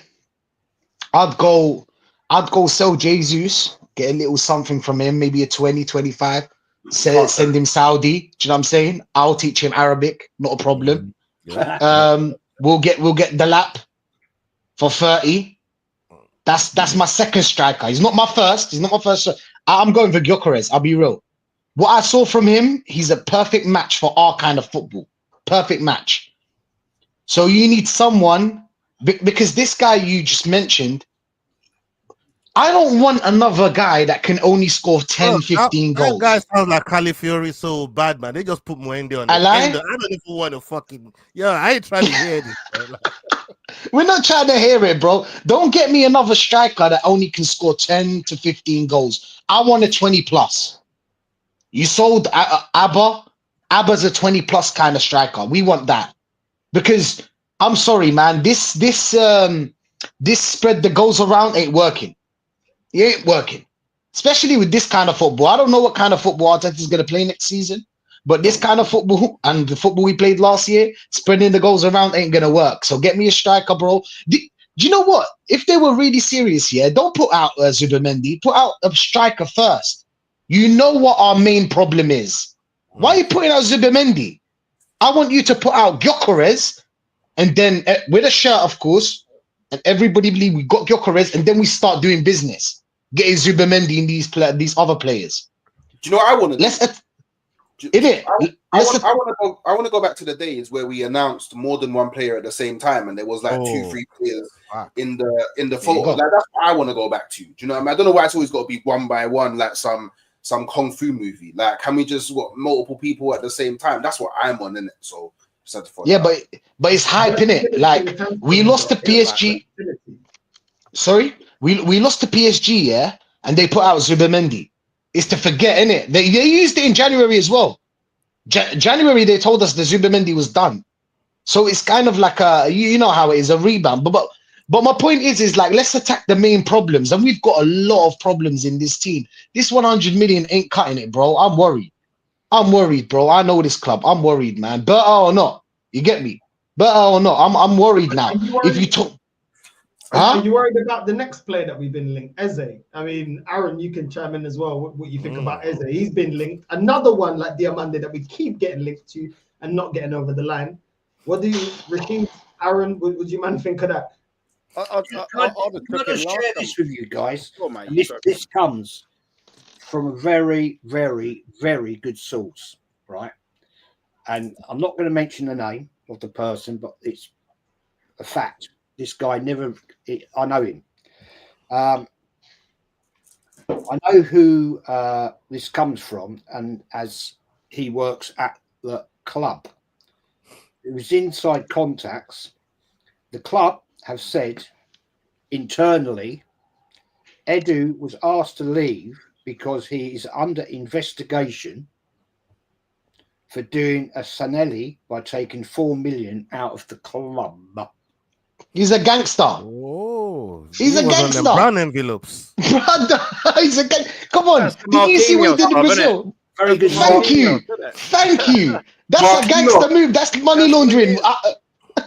I'd go sell Jesus, get a little something from him, maybe a 20, 25, send him Saudi. Do you know what I'm saying? I'll teach him Arabic, not a problem. We'll get the lap for 30. That's my second striker. He's not my first. I'm going for Gyökeres. I'll be real. What I saw from him, he's a perfect match for our kind of football. Perfect match. So you need someone, because this guy you just mentioned, I don't want another guy that can only score 10, 15 goals. That guy sounds like Califiori so bad, man. They just put Mwende on I lie? I don't even want to fucking... Yeah, I ain't trying to hear this. We're not trying to hear it, bro. Don't get me another striker that only can score 10 to 15 goals. I want a 20 plus. You sold Abba. Abba's a 20 plus kind of striker. We want that. Because I'm sorry, man. This spread that goes around ain't working. It ain't working. Especially with this kind of football. I don't know what kind of football Arteta is going to play next season. But this kind of football and the football we played last year, spreading the goals around ain't going to work. So get me a striker, bro. Do you know what? If they were really serious here, don't put out Zubimendi. Put out a striker first. You know what our main problem is. Why are you putting out Zubimendi? I want you to put out Gyökeres, and then with a shirt, of course, and everybody believe we got Gyökeres, and then we start doing business, getting Zubimendi in these other players. Do you know what I want to do? I want to go back to the days where we announced more than one player at the same time, and there was like 2-3 players in the photo. Like, that's what I want to go back to. Do you know what I mean? I don't know why it's always got to be one by one, like some kung fu movie. Like, can we just multiple people at the same time? That's what I'm on, innit? So but it's hype, innit? Like, we lost to PSG. Sorry, we lost to PSG, yeah, and they put out Zubimendi. It's to forget, innit? They used it in January as well. January they told us the Zubimendi was done, so it's kind of like you know how it is, a rebound. But my point is like, let's attack the main problems, and we've got a lot of problems in this team. This 100 million ain't cutting it, bro. I'm worried, bro. I know this club. I'm worried, man. Berta or not, you get me? Berta or not, I'm worried now. If you talk. Are you worried about the next player that we've been linked, Eze? I mean, Aaron, you can chime in as well. What you think about Eze? He's been linked. Another one like Diamande that we keep getting linked to and not getting over the line. What do you, Rasheeds, Aaron? Would you man think of that? I'll just share this with you guys. This comes from a very, very, very good source, right? And I'm not going to mention the name of the person, but it's a fact. This guy I know him. I know who this comes from, and as he works at the club. It was inside contacts the club have said internally, Edu was asked to leave because he is under investigation for doing a Sanelli by taking 4 million out of the club. He's a gangster. Oh, He's a was on gangster. them brown envelopes. Brother, he's a gang. Come on. That's the Did you see what he did in Marquinhos stuff, Brazil? Very good. Thank you. Thank you. That's a gangster move. That's money laundering.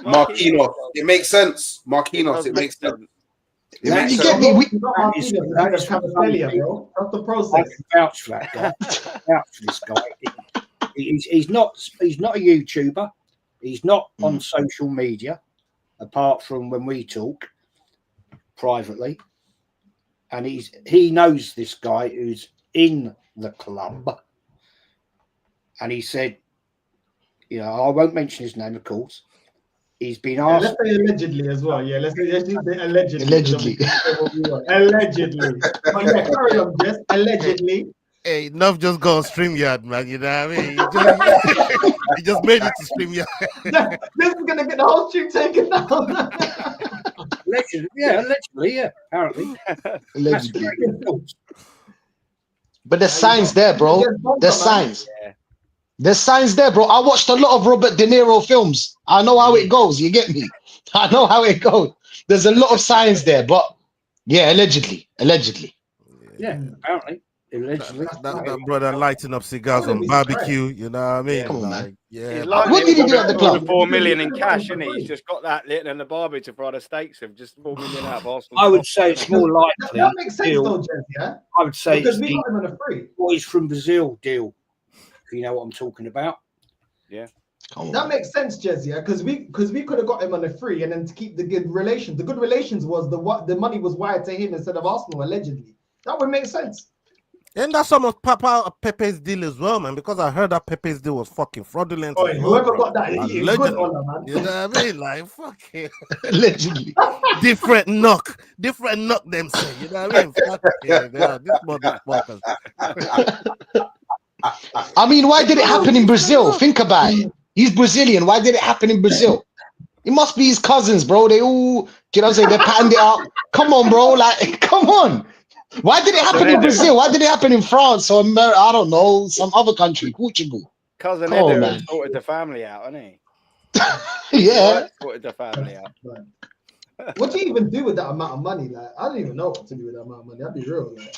Marquinhos. It makes sense. Marquinhos. It makes sense. It That- makes You sense. get me? Not Martinez, it's Cavaselli, bro. That's the I process. can vouch for that guy. Vouch for this guy. He's not a YouTuber. He's not on social media, apart from when we talk privately. And he knows this guy who's in the club. And he said, you know, I won't mention his name, of course. He's been Yeah, asked. let's say allegedly as well. Yeah, let's say allegedly. Allegedly. Allegedly. But yeah, carry on, Jess. Allegedly. Hey, enough just go on StreamYard, man. You know what I mean? He just made it to StreamYard. This is gonna get the whole stream taken down. Allegedly, yeah, apparently. Allegedly. But there's signs there, bro. There's signs. Yeah. There's signs there, bro. I watched a lot of Robert De Niro films. I know how it goes. You get me? I know how it goes. There's a lot of signs there, but yeah, allegedly. Yeah, apparently. Allegedly. That brother lighting up cigars on barbecue, you know what I mean? Come on, like, man. yeah. He's like What did he do at the club? 4 million in cash, isn't he? He's just got that lit and the barbie to fry the steaks with just 4 million out of Arsenal. I would say it's more likely. That makes sense deal. though, Jess, yeah? I would say Because it's we the got him on a free. boys from Brazil deal. If you know what I'm talking about. That makes sense, Jez, yeah, because we could have got him on a free and then to keep the good relations. The good relations was the money was wired to him instead of Arsenal, allegedly. That would make sense. And that's almost Pepe's deal as well, man, because I heard that Pepe's deal was fucking fraudulent. Oh, whoever got that, Allegedly. good on that, man. You know what I mean? Like, fuck it. Allegedly. Different knock them say, you know what I mean? Fuck it, yeah, this motherfuckers. I mean, why did it happen in Brazil? Think about it. He's Brazilian. Why did it happen in Brazil? It must be his cousins, bro. They all, you know what I'm saying? They patterned it up. Come on, bro. Like, come on. Why did it happen in Brazil? Why did it happen in France or America? I don't know, some other country, Portugal. Cousin Come on, Edu man. sorted the family out, hasn't Yeah. he? Sorted the family out. What do you even do with that amount of money? Like, I don't even know what to do with that amount of money. I'll be real. Like,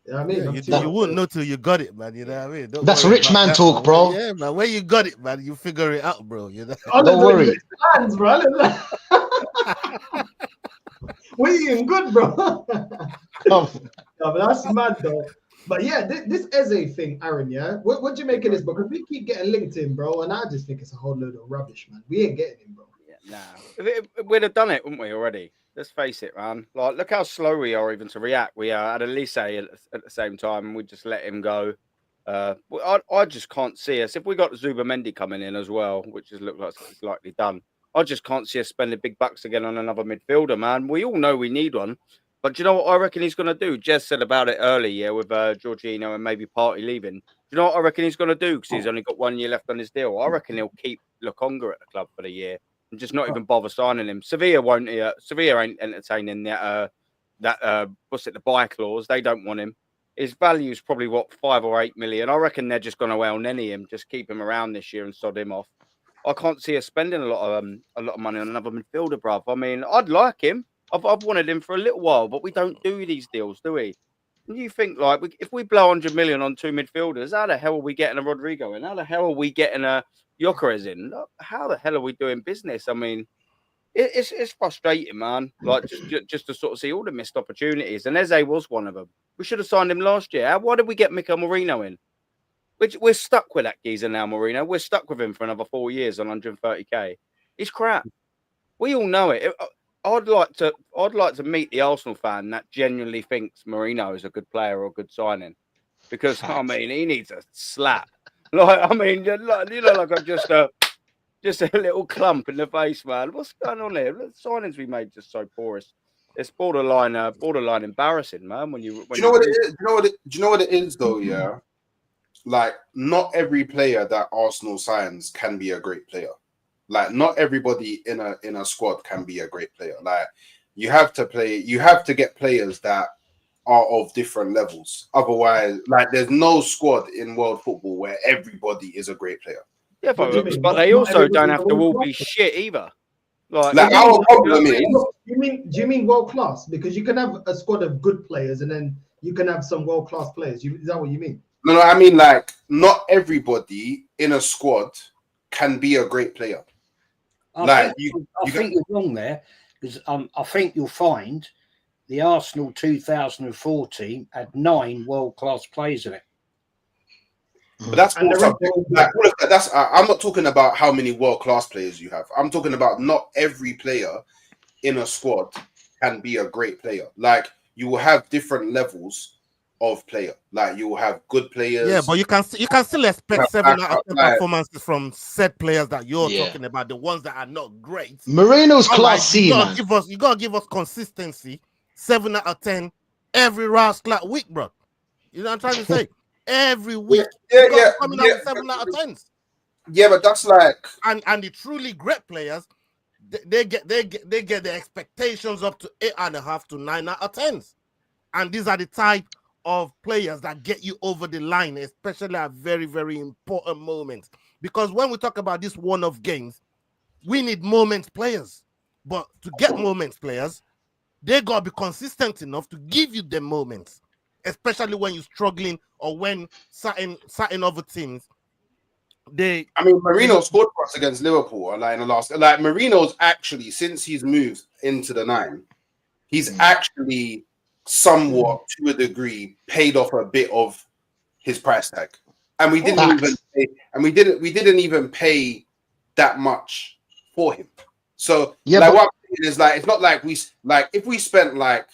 you know what I mean? Yeah, you wouldn't know till you got it, man. You know what I mean? Don't That's worry rich about man that, talk, man. bro. Yeah, man. When you got it, man, you figure it out, bro. You know. Don't worry. Hands, bro. We're eating good, bro. Oh, No, but that's mad though. But yeah, this Eze thing, Aaron, yeah? What do you make of this? Because we keep getting linked in, bro, and I just think it's a whole load of rubbish, man. We ain't getting him, bro. Yeah, nah. We'd have done it, wouldn't we, already? Let's face it, man. Like, look how slow we are even to react. We had Elise at the same time, and we just let him go. I just can't see us. If we got Zubamendi coming in as well, which is look like it's likely done, I just can't see us spending big bucks again on another midfielder, man. We all know we need one. But do you know what I reckon he's going to do? Jez said about it earlier with Jorginho and maybe Partey leaving. Do you know what I reckon he's going to do? Because he's only got 1 year left on his deal. I reckon he'll keep Lokonga at the club for the year and just not even bother signing him. Sevilla won't. Sevilla ain't entertaining that the buy clause. They don't want him. His value is probably 5 or 8 million. I reckon they're just going to El Neni him, just keep him around this year and sod him off. I can't see us spending a lot of money on another midfielder, bruv. I mean, I'd like him. I've wanted him for a little while, but we don't do these deals, do we? And you think, like, if we blow 100 million on 2 midfielders, how the hell are we getting a Rodrigo in? How the hell are we getting a Gyökeres in? How the hell are we doing business? I mean, it's frustrating, man. Like, just to sort of see all the missed opportunities. And Eze was one of them. We should have signed him last year. Why did we get Mikel Merino in? We're stuck with that geezer now, Merino. We're stuck with him for another 4 years on 130k. He's crap. We all know it. I'd like to meet the Arsenal fan that genuinely thinks Merino is a good player or a good signing, because I mean he needs a slap. Like I mean, like just a little clump in the face, man. What's going on here? The signings we made just so porous. It's borderline embarrassing, man. Do you know what it is though? Yeah, like not every player that Arsenal signs can be a great player. Like, not everybody in a squad can be a great player. Like, you have to get players that are of different levels. Otherwise, like, there's no squad in world football where everybody is a great player. Yeah, What do you mean? but they Not also don't everybody's have a to all world be class. shit either. Like Our problem is, Do you mean world class? Because you can have a squad of good players and then you can have some world class players. Is that what you mean? no, I mean, like, not everybody in a squad can be a great player. I think you're wrong there, because I think you'll find the Arsenal 2004 team had 9 world-class players in it. But that's all subject. Like, all of that, I'm not talking about how many world-class players you have. I'm talking about not every player in a squad can be a great player. Like, you will have different levels of player. Like, you will have good players. Yeah, but you can still expect 7 out of 10 performances from said players that you're talking about, the ones that are not great. Moreno's class C, man. You gotta give us consistency. 7 out of 10 every last week, bro. You know what I'm trying to say? Every week, coming out with 7 out of 10s. Yeah, but that's like, and the truly great players, they get the expectations up to 8.5 to 9 out of 10s, and these are the type of players that get you over the line, especially at very, very important moments. Because when we talk about this one-off games, we need moments players. But to get moments players, they gotta be consistent enough to give you the moments, especially when you're struggling or when certain other teams. Marino scored for us against Liverpool in the last. Like, Marino's actually, since he's moved into the 9, he's actually somewhat, to a degree, paid off a bit of his price tag, and we didn't even pay that much for him. So, what I'm saying is, like, it's not like if we spent like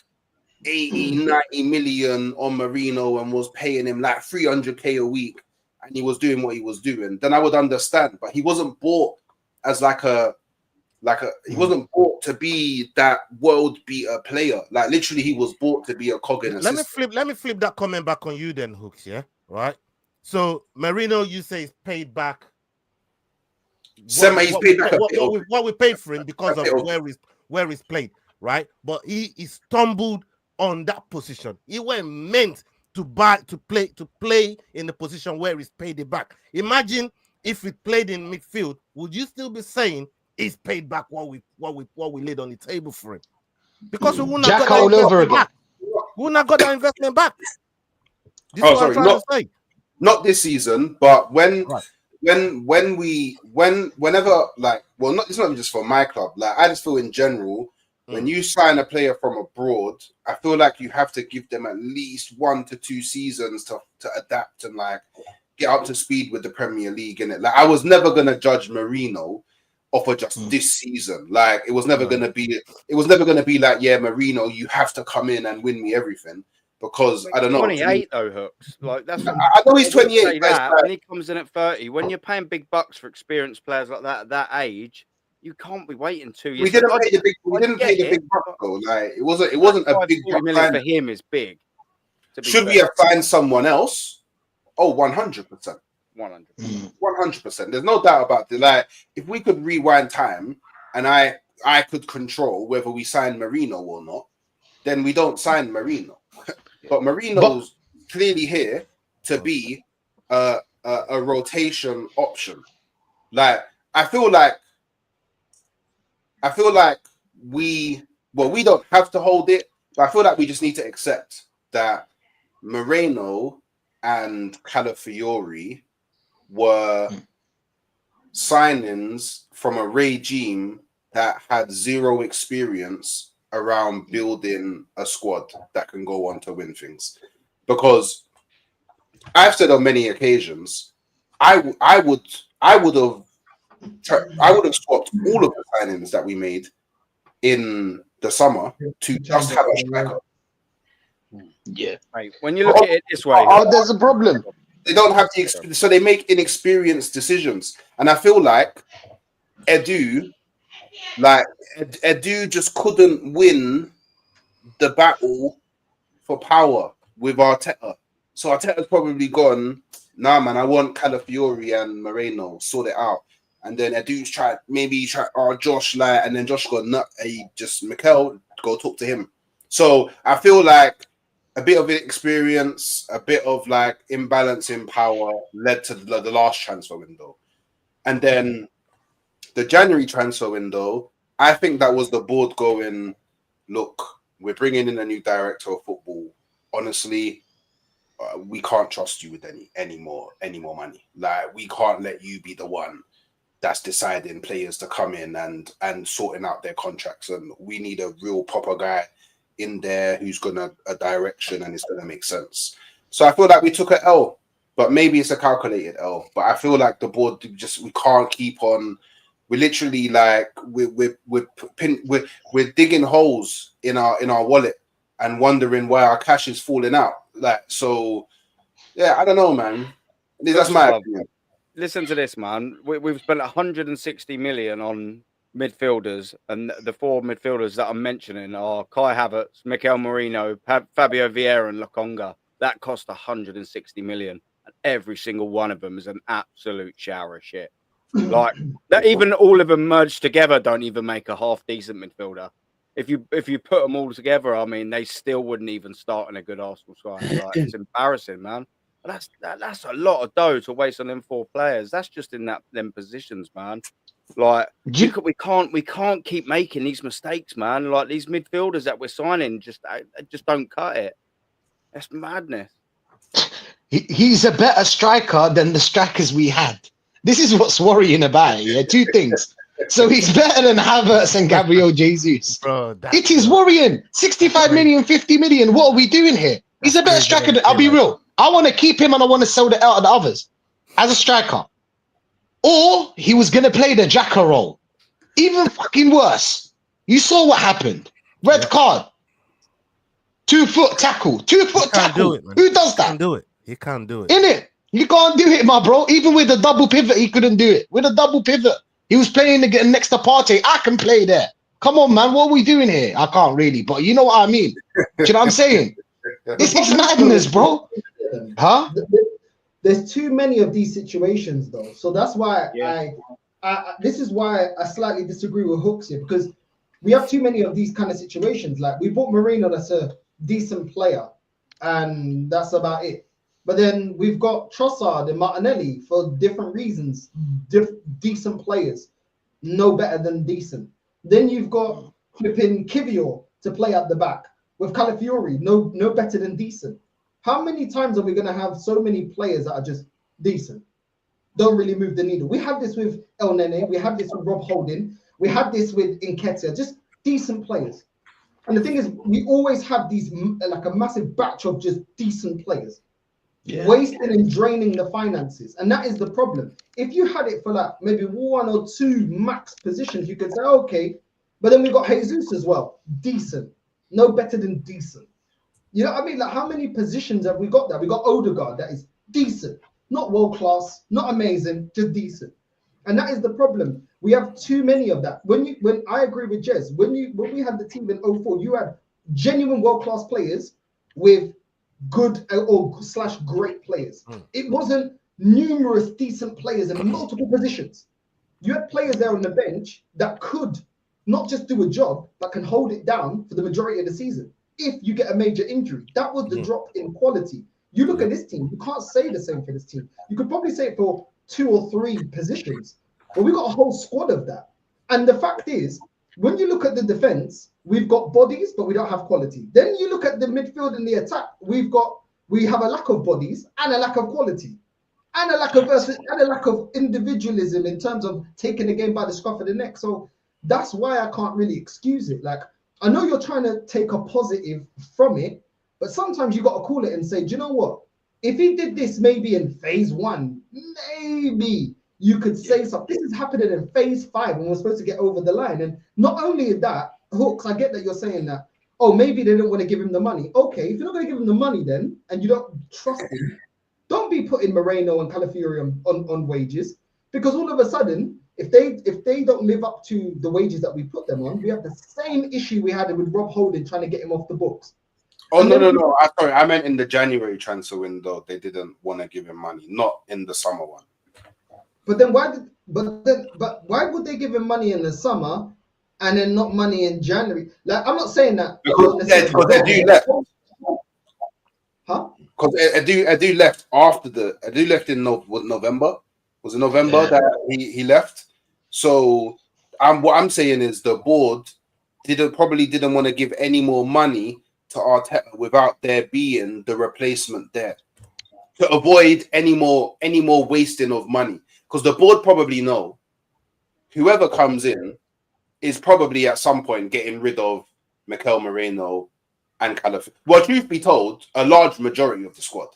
80, 90 million on Marino and was paying him like 300k a week, and he was doing what he was doing, then I would understand. But he wasn't bought as he wasn't bought to be that world beater player. Like, literally, he was bought to be a cog in a system. Let me flip that comment back on you then, Hooks. Yeah, right. So Marino, you say is paid back. He's paid back a bit. What we paid for him because of where he's played, right? But he stumbled on that position. He weren't meant to play in the position where he's paid it back. Imagine if he played in midfield, would you still be saying he's paid back what we laid on the table for him? Because we wouldn't have got that investment back. We wouldn't have got that investment back. This is what I'm trying to say. Not this season, but whenever, like, well, it's not just for my club. Like, I just feel in general, when you sign a player from abroad, I feel like you have to give them at least 1 to 2 seasons to adapt and like get up to speed with the Premier League. And like, I was never gonna judge Marino off of just this season. Like, it was never gonna be like, yeah, Marino, you have to come in and win me everything. Because I don't know. 28 though, Hooks. Like, that's I know he's 28. When he comes in at 30, when you're paying big bucks for experienced players like that at that age, you can't be waiting 2 years. We didn't pay the big bucks though. Like, it wasn't a big buck million for him is big. Should we have signed someone else? Oh, 100%. 100%. There's no doubt about it. Like, if we could rewind time and I could control whether we sign Marino or not, then we don't sign Marino. But Marino's clearly here to be a rotation option. Like, I feel like we don't have to hold it, but I feel like we just need to accept that Moreno and Calafiori were signings from a regime that had zero experience around building a squad that can go on to win things. Because I've said on many occasions, I would have swapped all of the signings that we made in the summer to just have a striker. Yeah. Right. When you look at it this way, there's a problem. They don't have the experience, so they make inexperienced decisions. And I feel like Edu just couldn't win the battle for power with Arteta. So Arteta's probably gone, nah, man, I want Calafiori and Moreno, sort it out. and then Edu's tried, Josh, like, and then Josh got nut. Mikel, go talk to him. So I feel like a bit of inexperience, a bit of like imbalance in power led to the last transfer window. And then the January transfer window, I think that was the board going, look, we're bringing in a new director of football. Honestly, we can't trust you with any more money. Like, we can't let you be the one that's deciding players to come in and sorting out their contracts. And we need a real proper guy in there who's gonna a direction and it's gonna make sense. So I feel like we took an L, but maybe it's a calculated L. But I feel like the board we can't keep on. We're literally like we're digging holes in our wallet and wondering why our cash is falling out. Like, so yeah, I don't know, man. That's my opinion. Listen to this, man. We've spent 160 million on midfielders, and the 4 midfielders that I'm mentioning are Kai Havertz, Mikel Merino, Fabio Vieira, and Lokonga. That cost 160 million, and every single one of them is an absolute shower of shit. Like that, even all of them merged together don't even make a half decent midfielder. If you put them all together, I mean, they still wouldn't even start in a good Arsenal side. Like, it's embarrassing, man. But that's a lot of dough to waste on them 4 players. That's just in them positions, man. Like, we can't keep making these mistakes, man. Like, these midfielders that we're signing just don't cut it. That's madness. He's a better striker than the strikers we had. This is what's worrying about it. Yeah, 2 things. So he's better than Havertz and Gabriel Jesus. Bro, it is worrying. 65 million, 50 million. What are we doing here? He's a better striker than, I'll be real. I want to keep him and I want to sell the out of the others as a striker. Or he was going to play the Jacker role. Even fucking worse. You saw what happened. Red card. 2 foot tackle. 2 foot tackle. Who does that? He can't do it. He can't do it. Innit? You can't do it, my bro. Even with a double pivot, he couldn't do it. With a double pivot. He was playing next to Partey. I can play there. Come on, man. What are we doing here? I can't really, but you know what I mean. Do you know what I'm saying? It's madness, bro. Huh? There's too many of these situations, though. So that's why this is why I slightly disagree with Hooks here, because we have too many of these kind of situations. Like, we bought Marino, that's a decent player, and that's about it. But then we've got Trossard and Martinelli for different reasons, decent players, no better than decent. Then you've got flipping Kivior to play at the back with Calafiori, no better than decent. How many times are we going to have so many players that are just decent, don't really move the needle? We have this with El Nene, we have this with Rob Holding, we have this with Nketiah, just decent players. And the thing is, we always have these, like a massive batch of just decent players. Yeah. Wasting and draining the finances, and that is the problem. If you had it for like maybe 1 or 2 max positions, you could say okay, but then we got Jesus as well, decent, no better than decent. You know what I mean? Like, how many positions have we got there? We got Odegaard, that is decent, not world class, not amazing, just decent, and that is the problem. We have too many of that. When I agree with Jez, when we had the team in 04, you had genuine world class players with good or / great players. It wasn't numerous decent players in multiple positions. You had players there on the bench that could not just do a job, but can hold it down for the majority of the season if you get a major injury. That was the drop in quality. You look at this team, you can't say the same for this team. You could probably say it for 2 or 3 positions, but we got a whole squad of that. And the fact is, when you look at the defense, we've got bodies, but we don't have quality. Then you look at the midfield and the attack, we have a lack of bodies and a lack of quality, and a lack of individualism in terms of taking the game by the scruff of the neck. So that's why I can't really excuse it. Like, I know you're trying to take a positive from it, but sometimes you got to call it and say, do you know what? If he did this maybe in phase 1, maybe you could say something. This is happening in phase 5 when we're supposed to get over the line. And not only that, Hooks, I get that you're saying that, oh, maybe they didn't want to give him the money. Okay, if you're not going to give him the money then, and you don't trust him, don't be putting Moreno and Calafiori on wages, because all of a sudden, if they don't live up to the wages that we put them on, we have the same issue we had with Rob Holding trying to get him off the books. Oh, no. Sorry, I meant in the January transfer window, they didn't want to give him money, not in the summer one. But then why did But why would they give him money in the summer and then not money in January? Like, I'm not saying that. Because Edu left. Huh? Because Edu left after Edu left in November. Was it November that he left? So what I'm saying is the board probably didn't want to give any more money to Arteta without there being the replacement there, to avoid any more wasting of money. Because the board probably know whoever comes in is probably at some point getting rid of Mikel Moreno and Calaf. Well, truth be told, a large majority of the squad.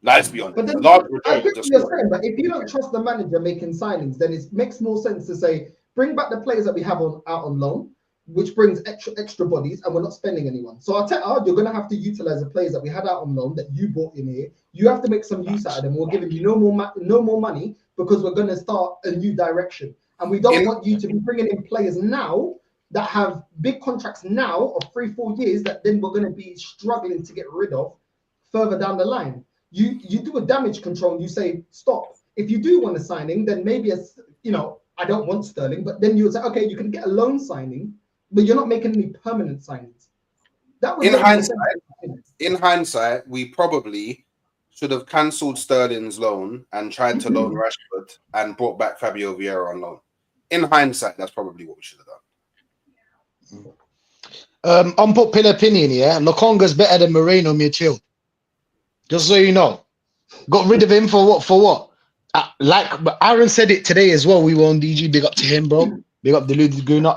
Let's be honest. But then, a large I majority think of the you're squad. saying, but if you don't trust the manager making signings, then it makes more sense to say bring back the players that we have out on loan, which brings extra bodies, and we're not spending anyone. So Arteta, you're going to have to utilize the players that we had out on loan that you brought in here. You have to make some use out of them. We're giving you no more money because we're going to start a new direction, and we don't want you to be bringing in players now that have big contracts now of 3-4 years that then we're going to be struggling to get rid of further down the line. You do a damage control and you say stop. If you do want a signing, then maybe I don't want Sterling, but then you would say, okay, you can get a loan signing, but you're not making any permanent signings. That would in hindsight, we probably should have cancelled Sterling's loan and tried to loan Rashford and brought back Fabio Vieira on loan. In hindsight, that's probably what we should have done. Unpopular opinion, yeah. Lokonga's better than Moreno midfield. Just so you know, got rid of him for what? For what? Like Aaron said it today as well. We were on DG. Big up to him, bro. Big up the Ludwig Guna.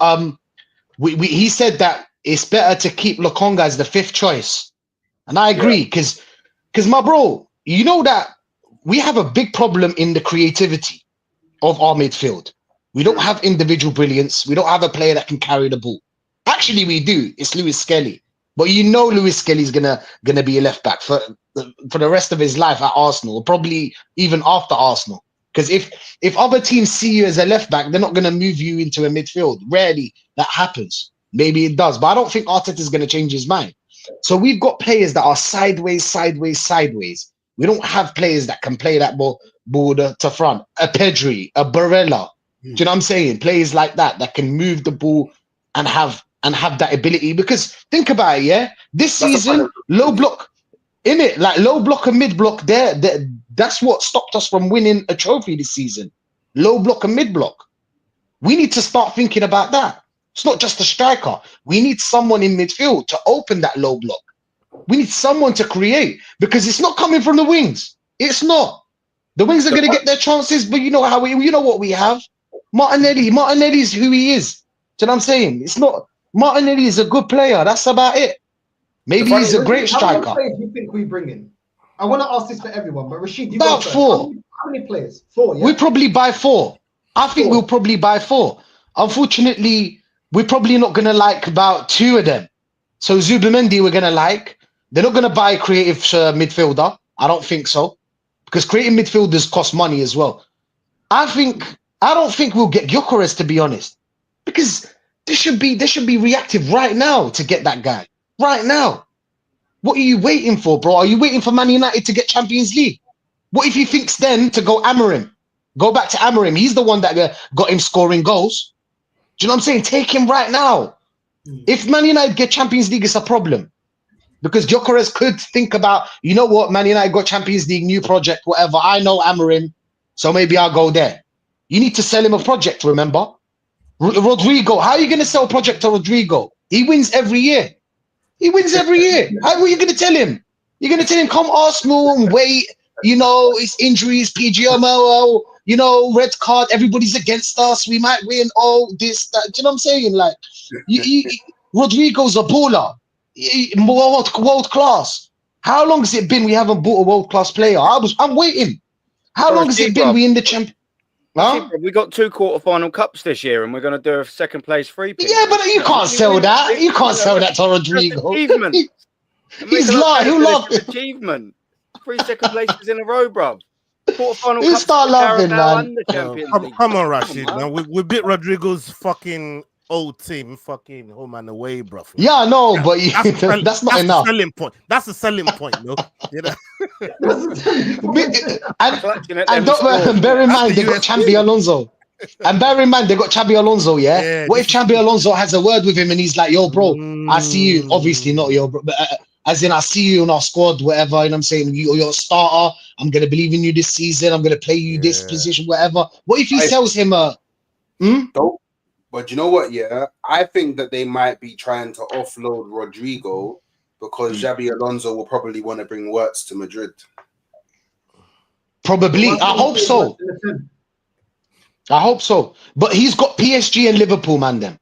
He said that it's better to keep Lokonga as the 5th choice, and I agree because my bro, you know that we have a big problem in the creativity of our midfield. We don't have individual brilliance. We don't have a player that can carry the ball. Actually, we do. It's Lewis Skelly, but you know Lewis Skelly's gonna be a left back for the rest of his life at Arsenal, or probably even after Arsenal. Because if other teams see you as a left back, they're not gonna move you into a midfield. Rarely that happens. Maybe it does, but I don't think Arteta is gonna change his mind. So we've got players that are sideways. We don't have players that can play that ball to front. A Pedri, a Barella. Do you know what I'm saying? Players like that can move the ball and have that ability. Because think about it, yeah. This season, low block, in it, like low block and mid block. That's what stopped us from winning a trophy this season. Low block and mid block. We need to start thinking about that. It's not just a striker. We need someone in midfield to open that low block. We need someone to create, because it's not coming from the wings. It's not. The wings are going to get their chances, but you know what we have. Martinelli's who he is. Do you know what I'm saying? It's not. Martinelli is a good player. That's about it. Maybe he's a great striker. How many players do you think we bring in? I want to ask this for everyone, but Rasheed, you about 4. How many players? 4. Yeah? We probably buy 4. I think we'll probably buy 4. Unfortunately, we're probably not going to like about 2 of them. So Zubimendi, we're going to like. They're not going to buy a creative midfielder. I don't think so, because creative midfielders cost money as well. I don't think we'll get Gyökeres, to be honest, because they should be reactive right now to get that guy right now. What are you waiting for, bro? Are you waiting for Man United to get Champions League? What if he thinks then to go Amorim? Go back to Amorim. He's the one that got him scoring goals. Do you know what I'm saying? Take him right now. If Man United get Champions League, it's a problem. Because Gyökeres could think about, you know what, Man United got Champions League, new project, whatever. I know Amorim, so maybe I'll go there. You need to sell him a project, remember? Rodrigo, how are you going to sell a project to Rodrigo? He wins every year. How are you going to tell him? You're going to tell him, come Arsenal and wait. You know, it's injuries, PGMO, you know, red card, everybody's against us. We might win, this, that. Do you know what I'm saying? Like, Rodrigo's a baller. World class. How long has it been we haven't bought a world class player? I'm waiting. How long has it been we in the champ? Huh? We got 2 quarterfinal cups this year, and we're going to do a second place free. Yeah, but you can't sell that. You can't sell that to Rodrigo. Achievement. He's lying. Who laughing? Achievement. 3 second places in a row, bruv. Quarterfinal. You start laughing, man. Come on, Rashid. Man. We beat Rodrigo's fucking old team, fucking home and away, bro. Yeah, I know, but that's not enough. The selling point. That's the selling point, no? You know? and bear in mind, they got Chambi Alonso. And bear in mind, they got Chambi Alonso, yeah? What if Chambi Alonso has a word with him and he's like, yo, bro, I see you. Obviously not yo, bro, but as in I see you in our squad, whatever, you know what I'm saying? You're a starter. I'm going to believe in you this season. I'm going to play you this position, whatever. What if he sells him a... But you know what, yeah? I think that they might be trying to offload Rodrigo because Xabi Alonso will probably want to bring Wirtz to Madrid. Probably. I hope so. I hope so. But he's got PSG and Liverpool, man, then.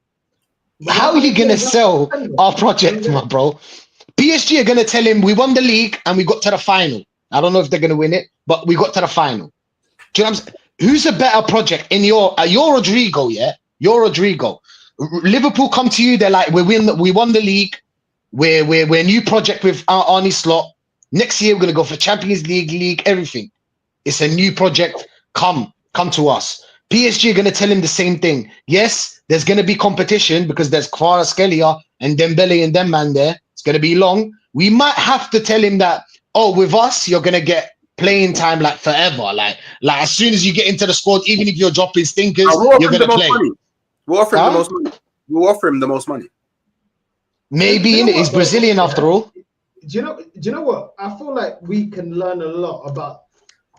How are you going to sell our project, my bro? PSG are going to tell him we won the league and we got to the final. I don't know if they're going to win it, but we got to the final. Do you know what I'm saying? Who's a better project in your Rodrigo, yeah? You're Rodrigo. Liverpool come to you. They're like, we won the league. We're a new project with Arne Slot. Next year we're gonna go for Champions League, everything. It's a new project. Come to us. PSG are gonna tell him the same thing. Yes, there's gonna be competition because there's Kvaratskhelia and Dembele and them man there. It's gonna be long. We might have to tell him that. Oh, with us, you're gonna get playing time like forever. Like as soon as you get into the squad, even if you're dropping stinkers, you're gonna play. We'll offer him the most money. We'll offer him the most money. Maybe he's Brazilian after all. Do you know what? I feel like we can learn a lot about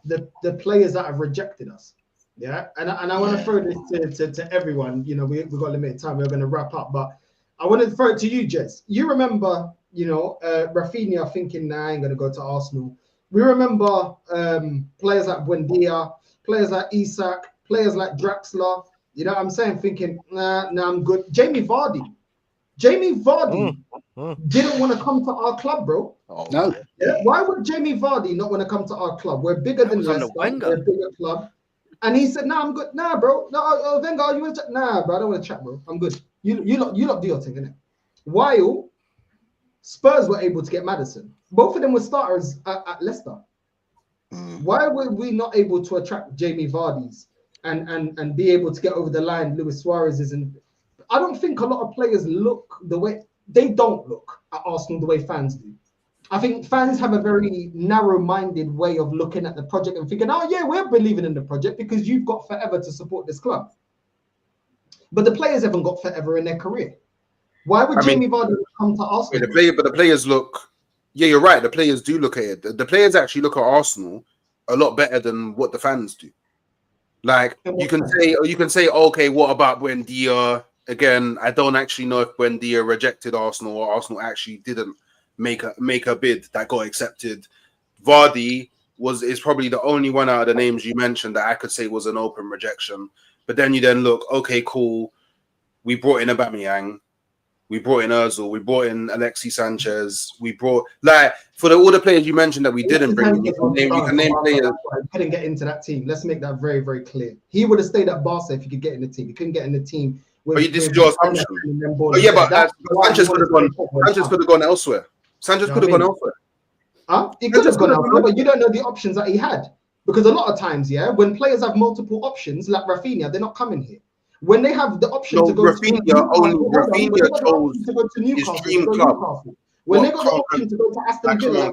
the players that have rejected us. Yeah, and I want to throw this to everyone. You know, we've got limited time. We're going to wrap up, but I want to throw it to you, Jess. You remember, Rafinha thinking, nah, I ain't going to go to Arsenal. We remember players like Buendia, players like Isak, players like Draxler. You know what I'm saying? Thinking, nah, I'm good. Jamie Vardy didn't want to come to our club, bro. No. Yeah? Why would Jamie Vardy not want to come to our club? We're bigger than Leicester. We're a bigger club. And he said, nah, I'm good. Nah, bro. No, Wenger, you want to chat? Nah, bro, I don't want to chat, bro. I'm good. You lot do your thing, innit? While Spurs were able to get Maddison. Both of them were starters at Leicester. Why were we not able to attract Jamie Vardy's and be able to get over the line Luis Suarez's? And I don't think a lot of players look the way they don't look at Arsenal the way fans do. I think fans have a very narrow-minded way of looking at the project and thinking, oh yeah, we're believing in the project because you've got forever to support this club. But the players haven't got forever in their career. Why would Jamie Vardy come to Arsenal? But the players look. Yeah, you're right. The players do look at it. The players actually look at Arsenal a lot better than what the fans do. Like you can say, okay, what about Buendia? Again, I don't actually know if Buendia rejected Arsenal or Arsenal actually didn't make a bid that got accepted. Vardy is probably the only one out of the names you mentioned that I could say was an open rejection. But then you then look, okay, cool. We brought in Aubameyang. We brought in Ozil. We brought in Alexis Sanchez. We brought all the players you mentioned that we didn't bring. You can name players. He couldn't get into that team. Let's make that very, very clear. He would have stayed at Barca if he could get in the team. He couldn't get in the team. This is your assumption. Sanchez could have gone elsewhere. Sanchez could have gone elsewhere. He could have gone elsewhere, but you don't know the options that he had. Because a lot of times, when players have multiple options, like Rafinha, they're not coming here. When they have the option to go Rafinha chose to go to Newcastle, his dream club. When they got the option to go to Aston Villa,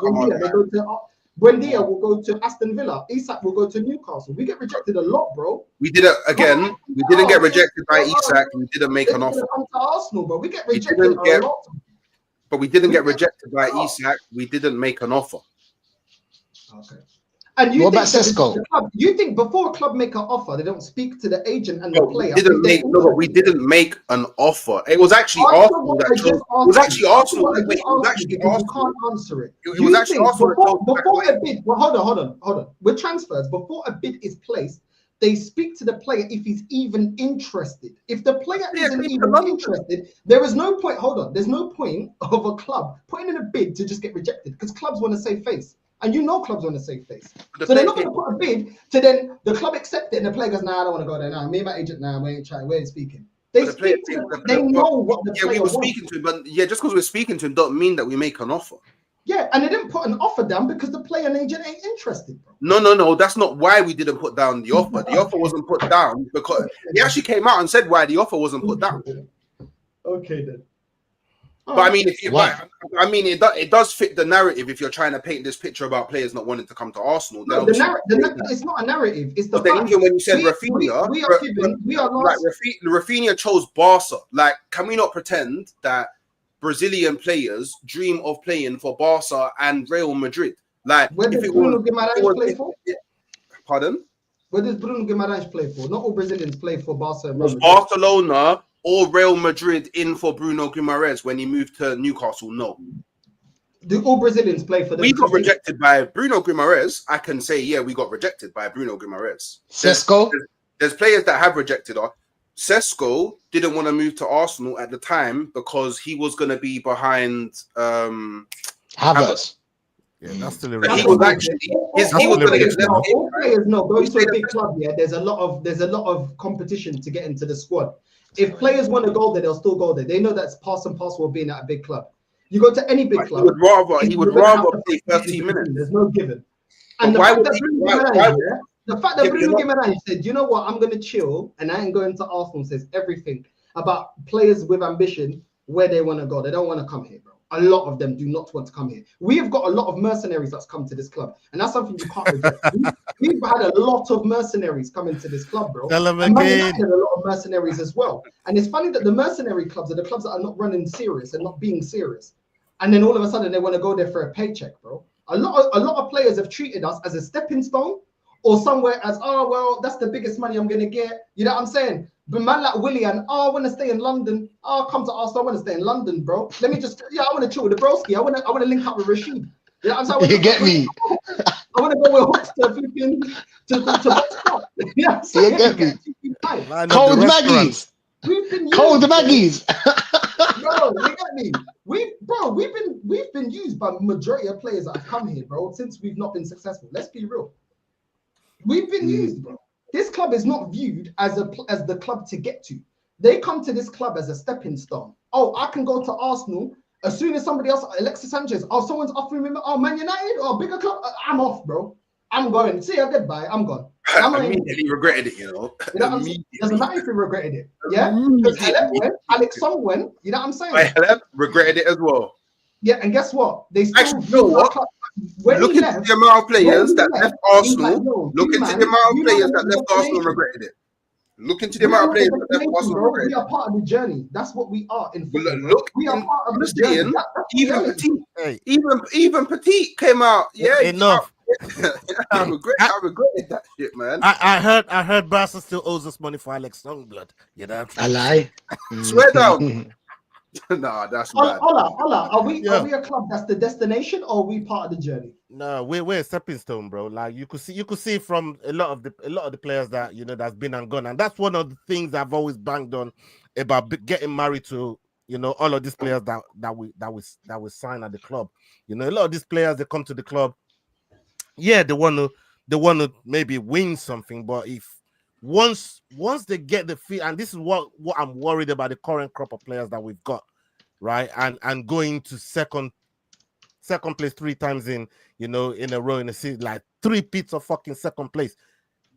Buendia will go to Aston Villa. Isak will go to Newcastle. We get rejected a lot, bro. We did it again. We didn't get rejected by Isak. We didn't make an offer. Come to Arsenal, bro. We get rejected a lot. But we didn't get rejected by Isak. We didn't make an offer. Okay. And what about Sesko? You think before a club make an offer, they don't speak to the agent and the player? But we didn't make an offer. It was actually Arsenal that chose. It was actually Arsenal. It was actually Arsenal. You can't answer it. It was actually Arsenal. Before a bid, well, hold on. With transfers, before a bid is placed, they speak to the player if he's even interested. If the player isn't even interested, there is no point. Hold on. There's no point of a club putting in a bid to just get rejected because clubs want to save face. And clubs want to save face. So they're not going to put a bid to then the club accept it and the player goes, nah, I don't want to go there now. Me and my agent, nah, we ain't trying, we ain't speaking. They know what the player wants. Speaking to him, but just because we're speaking to him don't mean that we make an offer. Yeah, and they didn't put an offer down because the player and agent ain't interested, bro. No, that's not why we didn't put down the offer. The offer wasn't put down because he actually came out and said why the offer wasn't put down. Okay then. But I mean, if you, Why? but, I mean, it does fit the narrative if you're trying to paint this picture about players not wanting to come to Arsenal. No, it's not a narrative. It's the But then fact. even when you said we Rafinha, are given. We are like lost. Rafinha chose Barca. Like, can we not pretend that Brazilian players dream of playing for Barca and Real Madrid? Like, Where if does it Bruno was, Guimaraes play for? pardon? Where does Bruno Guimaraes play for? Not all Brazilians play for Barca. And Was Real Madrid. Barcelona or Real Madrid in for Bruno Guimaraes when he moved to Newcastle? No. Do all Brazilians play for them? We got rejected by Bruno Guimaraes. I can say, yeah, we got rejected by Bruno Guimaraes. Sesko? There's players that have rejected us. Sesko didn't want to move to Arsenal at the time because he was going to be behind Havertz. Yeah, that's still a But he record. was actually he was going to get left. All players know going to a big club. Yeah, there's a lot of competition to get into the squad. If players want to go there, they'll still go there. They know that's part and parcel of being at a big club. You go to any big club. He would rather play 13 minutes. There's no given. And the fact that Bruno Guimaraes said, you know what, I'm going to chill and I ain't going to Arsenal, says everything about players with ambition, where they want to go. They don't want to come here, bro. A lot of them do not want to come here. We have got a lot of mercenaries that's come to this club, and that's something you can't reject. We've had a lot of mercenaries come into this club, bro. And Man United had a lot of mercenaries as well. And it's funny that the mercenary clubs are the clubs that are not running serious and not being serious. And then all of a sudden they want to go there for a paycheck, bro. A lot of players have treated us as a stepping stone or somewhere as, oh, well, that's the biggest money I'm going to get. You know what I'm saying? But man like Willian, I want to stay in London. Oh, come to Arsenal. I want to stay in London, bro. Let me just, I want to chill with the broski. I want to link up with Rasheed. You know what I'm saying? You get me? I want to go with Hooks to flipping to Box. You know what I'm saying? You get me? Cold Maggies. We've been Cold Maggies. Bro, you get me? We've been used by majority of players that have come here, bro, since we've not been successful. Let's be real. We've been used, bro. This club is not viewed as the club to get to. They come to this club as a stepping stone. Oh, I can go to Arsenal as soon as somebody else, Alexis Sanchez. Oh, someone's offering me. Oh, Man United or bigger club. I'm off, bro. I'm going. See you, goodbye. I'm gone. I immediately regretted it, you know. Doesn't matter if you regretted it. Yeah, because Alex Song went. You know what I'm saying? I regretted it as well. Yeah, and guess what? They still actually, you know what? Look into the amount of players that left Arsenal. Look into the amount of players that left Arsenal and regretted it. Look into the amount of players that left Arsenal and regretted it. We are part of the journey. That's what we are in football. Look, we are part of the journey. Even Petit came out. Yeah, enough. I regretted that shit, man. I heard Barca still owes us money for Alex Songblood. You know, I lie. Swear down. Nah, that's bad. Hola. Are we a club that's the destination, or are we part of the journey? No, we're a stepping stone, bro. Like you could see from a lot of the players that that's been and gone, and that's one of the things I've always banged on about getting married to. All of these players that we sign at the club. A lot of these players, they come to the club. Yeah, they want to maybe win something, but if once they get the feel, and this is what I'm worried about the current crop of players that we've got, right? And going to second place 3 times in a row in a season, like 3 pits of fucking second place.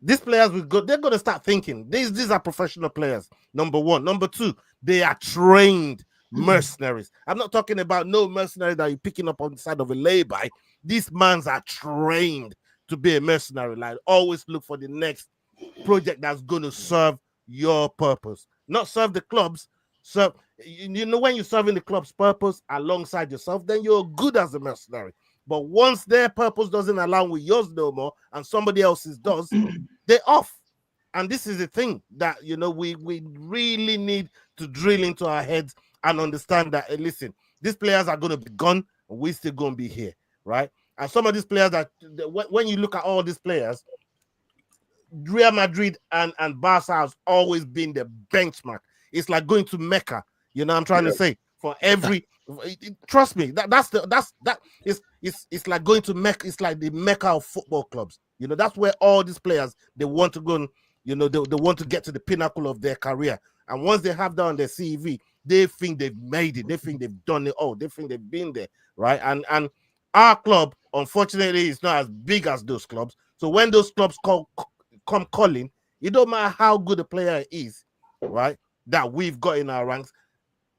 These players they're gonna start thinking these are professional players. Number one. Number two, they are trained mercenaries. I'm not talking about no mercenary that you're picking up on the side of a lay-by. These mans are trained to be a mercenary. Like, always look for the next project that's going to serve your purpose, not serve the club's. So when you're serving the club's purpose alongside yourself, then you're good as a mercenary. But once their purpose doesn't align with yours no more and somebody else's does, they're off. And this is the thing that we really need to drill into our heads and understand that, listen, these players are going to be gone and we're still going to be here, right? And some of these players when you look at all these players, Real Madrid and Barca has always been the benchmark. It's like going to Mecca. I'm trying to say, for every trust me, it's like going to Mecca. It's like the Mecca of football clubs. That's where all these players, they want to go and they want to get to the pinnacle of their career. And once they have that on their CV, they think they've made it. They think they've done it all. They think they've been there, right? And our club, unfortunately, is not as big as those clubs. So when those clubs come calling, it don't matter how good a player is, right, that we've got in our ranks,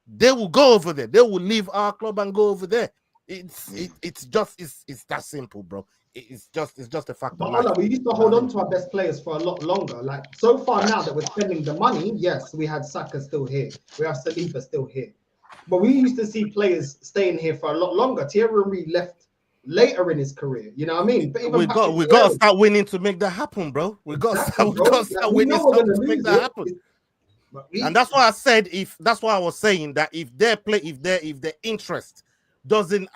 they will go over there. They will leave our club and go over there. It's that simple, bro. It's just a fact But of life. Ola, we used to hold on to our best players for a lot longer. Like so far now that we're spending the money, yes, we had Saka still here. We have Saliba still here. But we used to see players staying here for a lot longer. Thierry Henry left later in his career. You know what I mean? But even We got to start winning to make that happen, bro. We got to start winning stuff to make that happen. And that's why I said that's why I was saying that if their interest doesn't,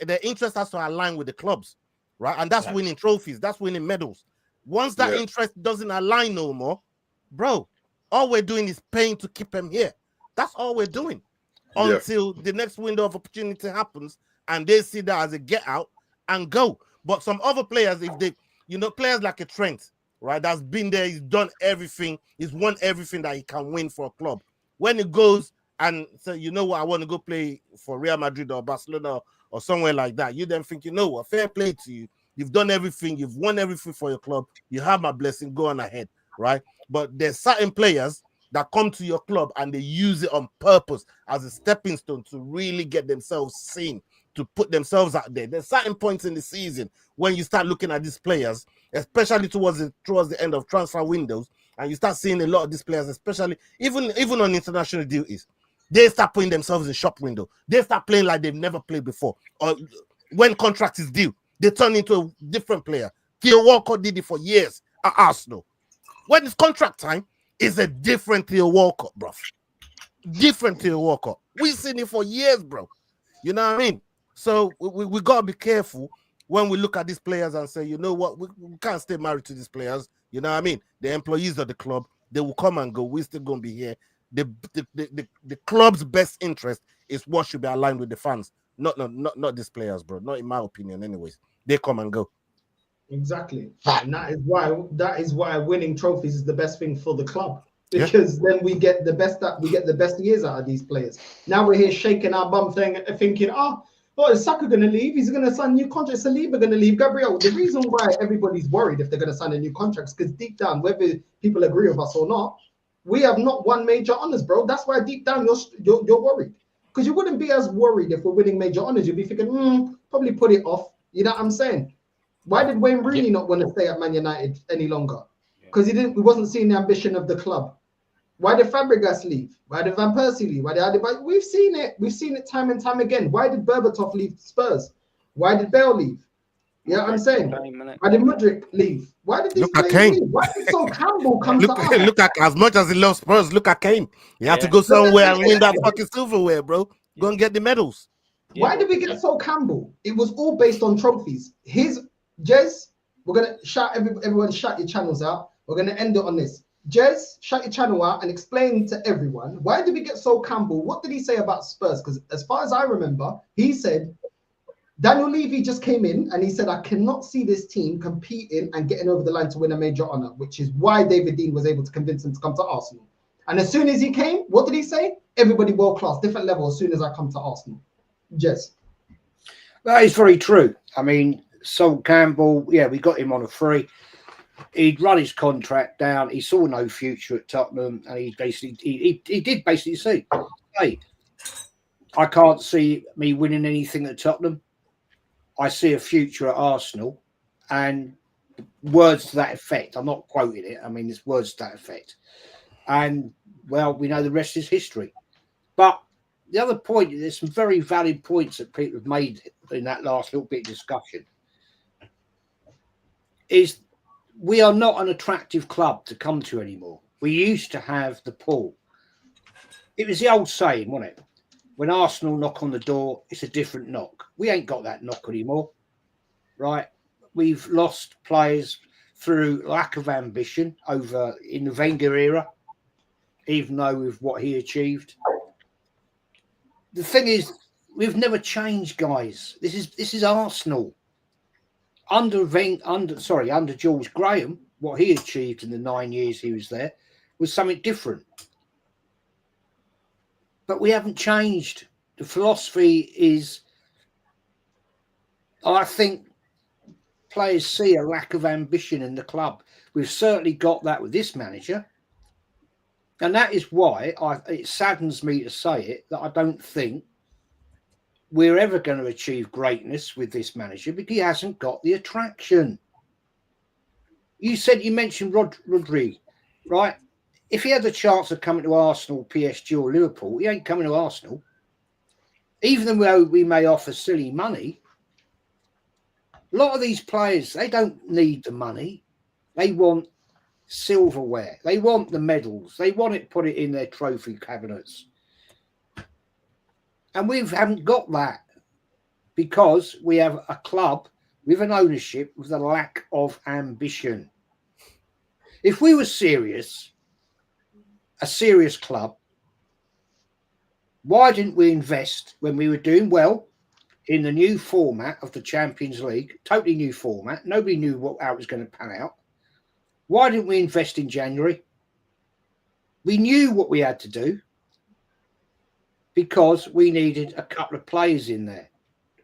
their interest has to align with the clubs, right? And that's winning trophies, that's winning medals. Once that interest doesn't align no more, bro, all we're doing is paying to keep them here. That's all we're doing until the next window of opportunity happens and they see that as a get out and go. But some other players, if they, players like a Trent, right, that's been there, he's done everything, he's won everything that he can win for a club. When he goes and say, you know what, I want to go play for Real Madrid or Barcelona or somewhere like that, you then think, you know what, fair play to you. You've done everything, you've won everything for your club, you have my blessing, go on ahead, right? But there's certain players that come to your club and they use it on purpose as a stepping stone to really get themselves seen, to put themselves out there. There's certain points in the season when you start looking at these players, especially towards the end of transfer windows, and you start seeing a lot of these players, especially even on international duties, they start putting themselves in shop window. They start playing like they've never played before. Or when contract is due, they turn into a different player. Theo Walcott did it for years at Arsenal. When it's contract time, it's a different Theo Walcott, bro. Different Theo Walcott. We've seen it for years, bro. You know what I mean? So we got to be careful when we look at these players and say, you know what, we can't stay married to these players. You know what I mean? The employees of the club, they will come and go. We're still going to be here. The club's best interest is what should be aligned with the fans, not these players, bro. Not in my opinion, anyways. They come and go. Exactly, and that is why winning trophies is the best thing for the club, because then we get the best years out of these players. Now we're here shaking our bum thinking, is Saka going to leave? He's going to sign a new contract. Saliba going to leave. Gabriel. The reason why everybody's worried if they're going to sign a new contract is because deep down, whether people agree with us or not, we have not won major honors, bro. That's why deep down you're worried, because you wouldn't be as worried if we're winning major honors. You'd be thinking, probably put it off. You know what I'm saying? Why did Wayne Rooney not want to stay at Man United any longer? Because he wasn't seeing the ambition of the club. Why did Fabregas leave? Why did Van Persie leave? We've seen it. We've seen it time and time again. Why did Berbatov leave Spurs? Why did Bale leave? You know what I'm saying? Why did Mudryk leave? Why did these players leave? Why did Sol Campbell come to us? Look at, as much as he loves Spurs, look at Kane. He had to go somewhere and win that fucking silverware, bro. Go and get the medals. Why did we get Sol Campbell? It was all based on trophies. Jez, we're going to shout everyone, shut your channels out. We're going to end it on this. Jez, shut your channel out and explain to everyone, why did we get Sol Campbell? What did he say about Spurs? Because as far as I remember, he said, Daniel Levy just came in and he said, I cannot see this team competing and getting over the line to win a major honor, which is why David Dean was able to convince him to come to Arsenal. And as soon as he came, what did he say? Everybody world-class, different level as soon as I come to Arsenal. Jez. That is very true. I mean, Sol Campbell, we got him on a free. He'd run his contract down. He saw no future at Tottenham, and he did basically say, "Hey, I can't see me winning anything at Tottenham. I see a future at Arsenal." And words to that effect. I'm not quoting it. I mean, it's words to that effect. And well, we know the rest is history. But the other point, there's some very valid points that people have made in that last little bit of discussion. Is we are not an attractive club to come to anymore. We used to have the pull. It was the old saying, wasn't it? When Arsenal knock on the door, it's a different knock. We ain't got that knock anymore, right? We've lost players through lack of ambition over in the Wenger era, even though with what he achieved. The thing is, we've never changed, guys. This is Arsenal. Under George Graham, what he achieved in the 9 years he was there was something different. But we haven't changed. The philosophy is, I think players see a lack of ambition in the club. We've certainly got that with this manager. And that is why it saddens me to say it, that I don't think we're ever going to achieve greatness with this manager because he hasn't got the attraction. You mentioned Rodri, right? If he had the chance of coming to Arsenal, PSG or Liverpool, he ain't coming to Arsenal. Even though we may offer silly money, a lot of these players, they don't need the money. They want silverware. They want the medals. They want it, put it in their trophy cabinets. And we haven't got that because we have a club with an ownership with a lack of ambition. If we were serious, a serious club, why didn't we invest when we were doing well in the new format of the Champions League? Totally new format. Nobody knew how it was going to pan out. Why didn't we invest in January? We knew what we had to do because we needed a couple of players in there.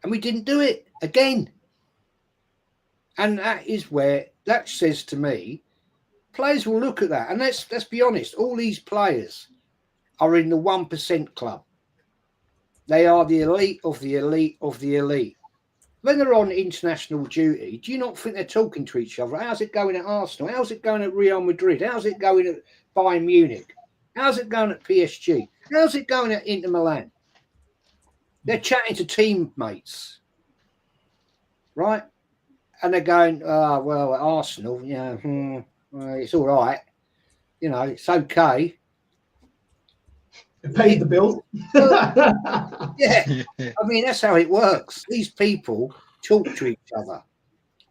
And we didn't do it again. And that is where that says to me, players will look at that. And let's be honest, all these players are in the 1% club. They are the elite of the elite of the elite. When they're on international duty, do you not think they're talking to each other? How's it going at Arsenal? How's it going at Real Madrid? How's it going at Bayern Munich? How's it going at PSG? How's it going at Inter Milan? They're chatting to teammates, right? And they're going, oh, well, at Arsenal, well, it's all right. You know, it's okay. It pays the bills. Yeah. I mean, that's how it works. These people talk to each other.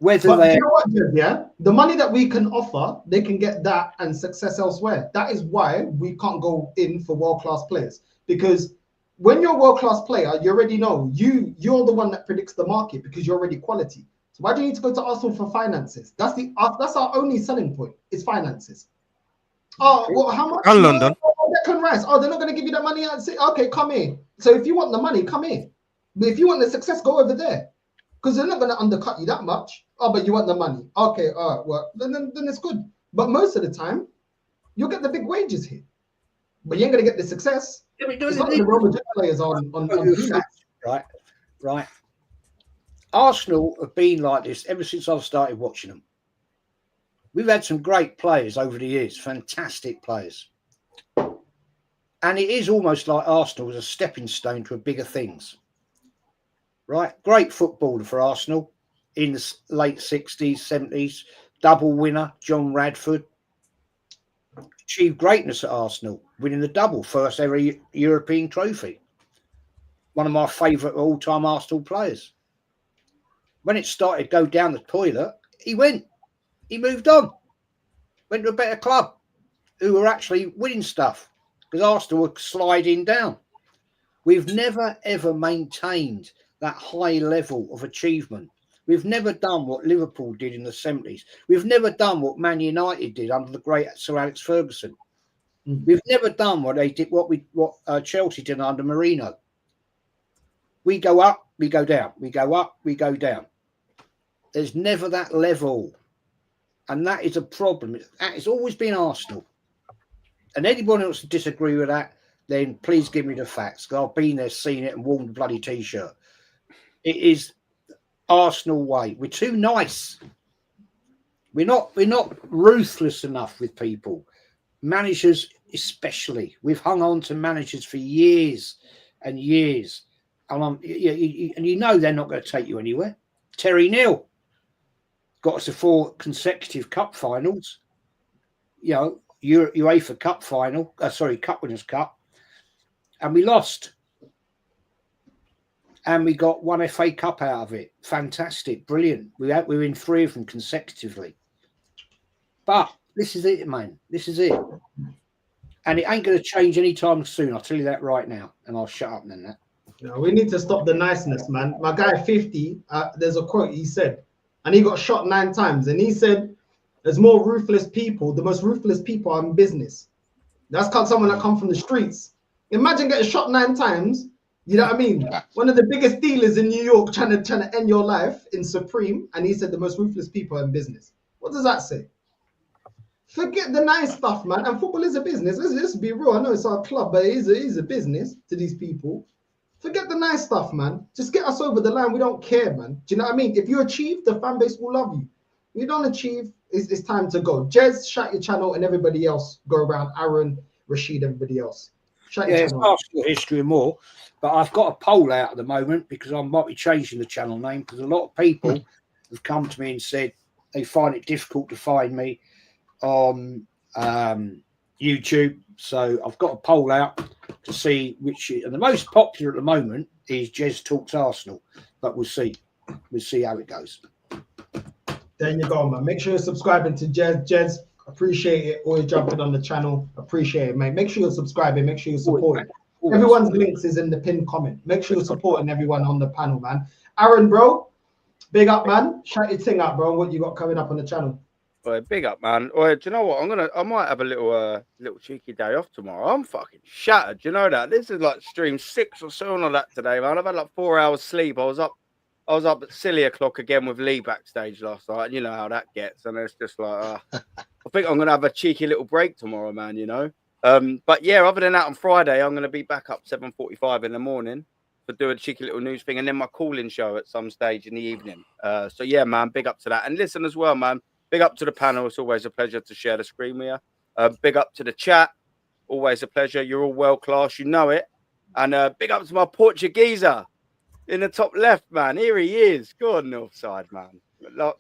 Whether they, you know what, Jed, yeah, the money that we can offer, they can get that and success elsewhere. That is why we can't go in for world-class players, because when you're a world-class player, you already know you're the one that predicts the market because you're already quality. So why do you need to go to Arsenal for finances? That's our only selling point. It's finances. Oh, well, how much? And London. Declan Rice. Oh, they're not going to give you that money. I'd say, okay, come here. So if you want the money, come here. But if you want the success, go over there, because they're not going to undercut you that much. Oh, but you want the money. Okay, all right, well, then it's good. But most of the time, you'll get the big wages here, but you ain't going to get the success. Yeah, it's not the Real Madrid players on right. Arsenal have been like this ever since I've started watching them. We've had some great players over the years, fantastic players. And it is almost like Arsenal was a stepping stone to bigger things. Right? Great footballer for Arsenal in the late 60s, 70s. Double winner, John Radford. Achieved greatness at Arsenal, winning the double, first ever European trophy. One of my favourite all-time Arsenal players. When it started to go down the toilet, he moved on. Went to a better club who were actually winning stuff because Arsenal were sliding down. We've never, ever maintained that high level of achievement. We've never done what Liverpool did in the 70s. We've never done what Man United did under the great Sir Alex Ferguson. We've never done what they did, what Chelsea did under Mourinho. We go up, we go down. We go up, we go down. There's never that level. And that is a problem. That has always been Arsenal. And anyone else to disagree with that, then please give me the facts. Because I've been there, seen it, and worn the bloody T-shirt. It is Arsenal way. We're too nice. We're not ruthless enough with people. Managers especially. We've hung on to managers for years and years. And you know they're not going to take you anywhere. Terry Neal got us to 4 consecutive cup finals. You know, UEFA Cup final, Cup Winners' Cup, and we lost. And we got 1 FA Cup out of it. Fantastic, brilliant. We were in 3 of them consecutively. But this is it, man. This is it. And it ain't going to change anytime soon. I'll tell you that right now. And I'll shut up then. That. No, we need to stop the niceness, man. My guy 50, there's a quote he said, and he got shot 9 times. And he said, there's more ruthless people. The most ruthless people are in business. That's someone that come from the streets. Imagine getting shot 9 times. You know what I mean? One of the biggest dealers in New York trying to end your life in Supreme. And he said the most ruthless people are in business. What does that say? Forget the nice stuff, man. And football is a business. Let's be real. I know it's our club, but it is a business to these people. Forget the nice stuff, man. Just get us over the line. We don't care, man. Do you know what I mean? If you achieve, the fan base will love you. If you don't achieve, it's time to go. Jez, shut your channel, and everybody else go around. Aaron, Rasheed, everybody else. Shut your Yeah, it's channel. Arsenal history and more. But I've got a poll out at the moment because I might be changing the channel name because a lot of people have come to me and said they find it difficult to find me on YouTube. So I've got a poll out to see which, and the most popular at the moment is Jez Talks Arsenal. But we'll see. We'll see how it goes. There you go, man. Make sure you're subscribing to Jez. Jez, appreciate it. Always jumping on the channel. Appreciate it, mate. Make sure you're subscribing. Make sure you're supporting. Everyone's links is in the pinned comment. Make sure you're supporting everyone on the panel, man. Aaron, bro, big up, man. Shout your thing out, bro. What you got coming up on the channel? Well, big up, man. Well, do you know what? I might have a little cheeky day off tomorrow. I'm fucking shattered. Do you know that? This is like stream 6 or so on that today, man. I've had like 4 hours sleep. I was up at silly o'clock again with Lee backstage last night. And you know how that gets. And it's just like, I think I'm gonna have a cheeky little break tomorrow, man. You know. But yeah, other than that, on Friday, I'm gonna be back up 7:45 in the morning for doing a cheeky little news thing, and then my call-in show at some stage in the evening. So yeah, man, big up to that. And listen as well, man. Big up to the panel. It's always a pleasure to share the screen with you. Big up to the chat. Always a pleasure. You're all world class. You know it. And big up to my Portugueser in the top left, man. Here he is. Good north side, man.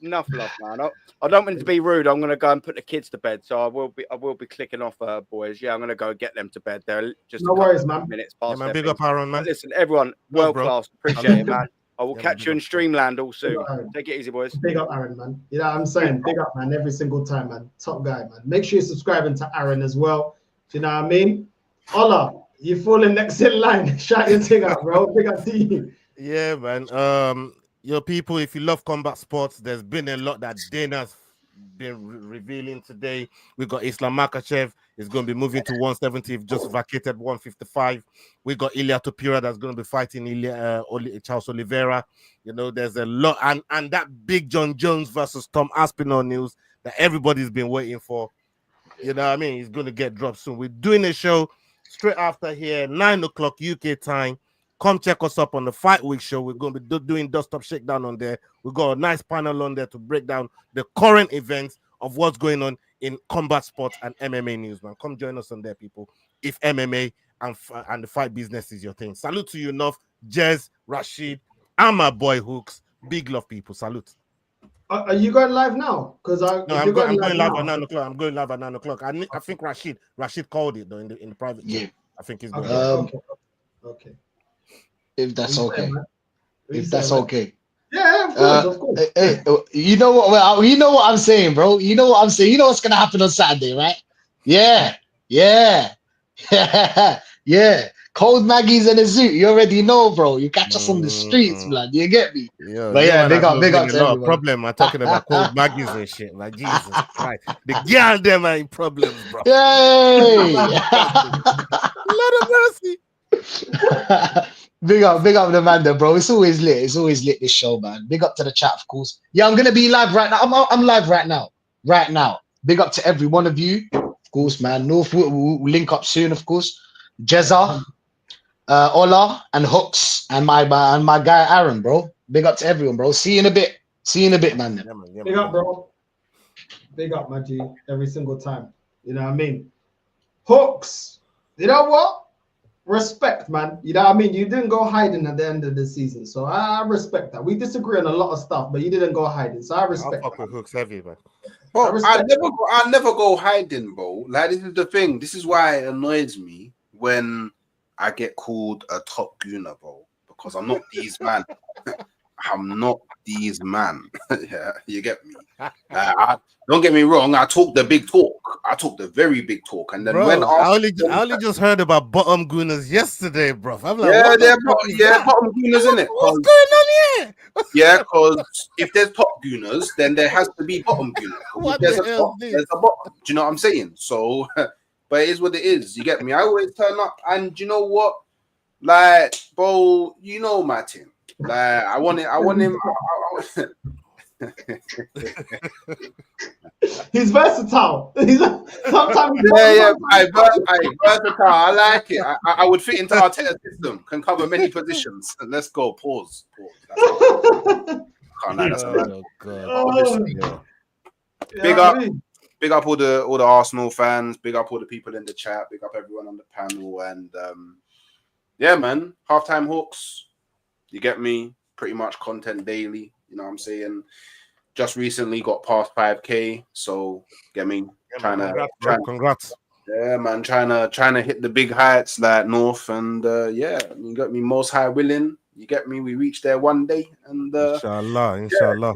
Enough love, man. I don't mean to be rude. I'm going to go and put the kids to bed. So I will be clicking off, boys. Yeah, I'm going to go get them to bed. They're just no worries, man. Minutes past. Yeah, man, big up, Aaron, man. But listen, everyone, world class. Appreciate it, man. I will catch you in Streamland all soon. Take it easy, boys. Big up, Aaron, man. You know what I'm saying? Big up, man, every single time, man. Top guy, man. Make sure you're subscribing to Aaron as well. Do you know what I mean? Ola, you falling next in line. Shout your thing out, bro. Big up to you. Yeah, man. Your people, if you love combat sports, there's been a lot that Dana's been revealing today. We got Islam Makachev is going to be moving to 170, just vacated 155. We got Ilia Topira that's going to be fighting Charles Oliveira. You know, there's a lot, and that big John Jones versus Tom Aspinall news that everybody's been waiting for. You know what I mean? He's going to get dropped soon. We're doing a show straight after here, 9 o'clock UK time. Come check us up on the Fight Week show. We're going to be doing Dust Up Shakedown on there. We've got a nice panel on there to break down the current events of what's going on in combat sports and MMA news, man. Come join us on there, people. If MMA and the fight business is your thing. Salute to you, North, Jez, Rasheed, and my boy Hooks. Big love, people. Salute. Are you going live now? Because I'm going live at 9 o'clock. I'm going live at 9 o'clock. I think Rasheed called it though in the private. Yeah, I think he's going. Okay. If that's okay. If that's okay. Yeah, of course. Hey, you know what? Well, you know what I'm saying, bro. You know what I'm saying. You know what's gonna happen on Saturday, right? Yeah. Cold Maggie's in a zoo. You already know, bro. You catch us on the streets, blood. You get me? Yeah, but yeah, big up to everyone. Problem. I'm talking about Cold Maggies and shit. Like Jesus Christ, the girl them are in problems, bro. Yay! Lord of mercy. Big up the man there, bro. It's always lit. It's always lit, this show, man. Big up to the chat, of course. Yeah, I'm gonna be live right now. I'm live right now. Right now. Big up to every one of you. Of course, man. North will link up soon, of course. Jezza, Ola, and Hooks, and my guy Aaron, bro. Big up to everyone, bro. See you in a bit. Man. Big up, bro. Big up, my G. Every single time. You know what I mean? Hooks. You know what? Respect, man. You know what I mean? You didn't go hiding at the end of the season. So I respect that. We disagree on a lot of stuff, but you didn't go hiding. So I respect that. With Hooks heavy, man. Bro, I never go hiding, bro. Like, this is the thing. This is why it annoys me when I get called a top gooner, bro. Because I'm not these man. I'm not these man. Yeah, you get me. Don't get me wrong. I talk the big talk. I talk the very big talk. And then when I only just heard about bottom gooners yesterday, bro. I'm like, bottom gooners, in it. What's going on here? Yeah, because if there's top gooners, then there has to be bottom gooners. If there's a top, there's a bottom. Do you know what I'm saying? So, but it is what it is. You get me? I always turn up, and you know what? Like, bro, you know my team. Like, I want him. He's versatile. Sometimes Versatile. I like it. I would fit into Arteta's system. Can cover many positions. Let's go. Pause. That's it. Can't lie, that's a man. Oh God. Obviously, big up all the Arsenal fans. Big up all the people in the chat. Big up everyone on the panel. And yeah, man. Halftime hooks. You get me? Pretty much content daily. You know what I'm saying? Just recently got past 5K. So get me? Congrats. Yeah, man. Trying to hit the big heights like North. And yeah, you got me most high willing. You get me? We reach there one day. And Inshallah. Yeah,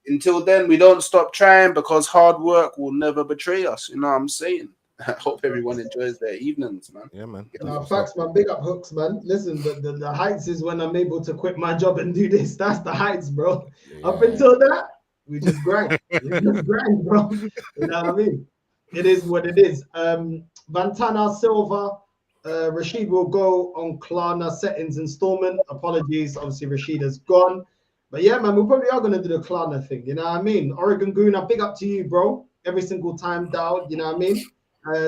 until then, we don't stop trying because hard work will never betray us. You know what I'm saying? I hope everyone enjoys their evenings, man. Yeah, man. Facts, man. Big up hooks, man. Listen, the heights is when I'm able to quit my job and do this. That's the heights, bro. Yeah. Up until that, we just grind. Bro. You know what I mean? It is what it is. Vantana Silva, Rasheed will go on Klarna settings installment. Apologies, obviously Rasheed has gone. But yeah, man, we probably are going to do the Klarna thing. You know what I mean? Oregon Guna, big up to you, bro. Every single time down. You know what I mean?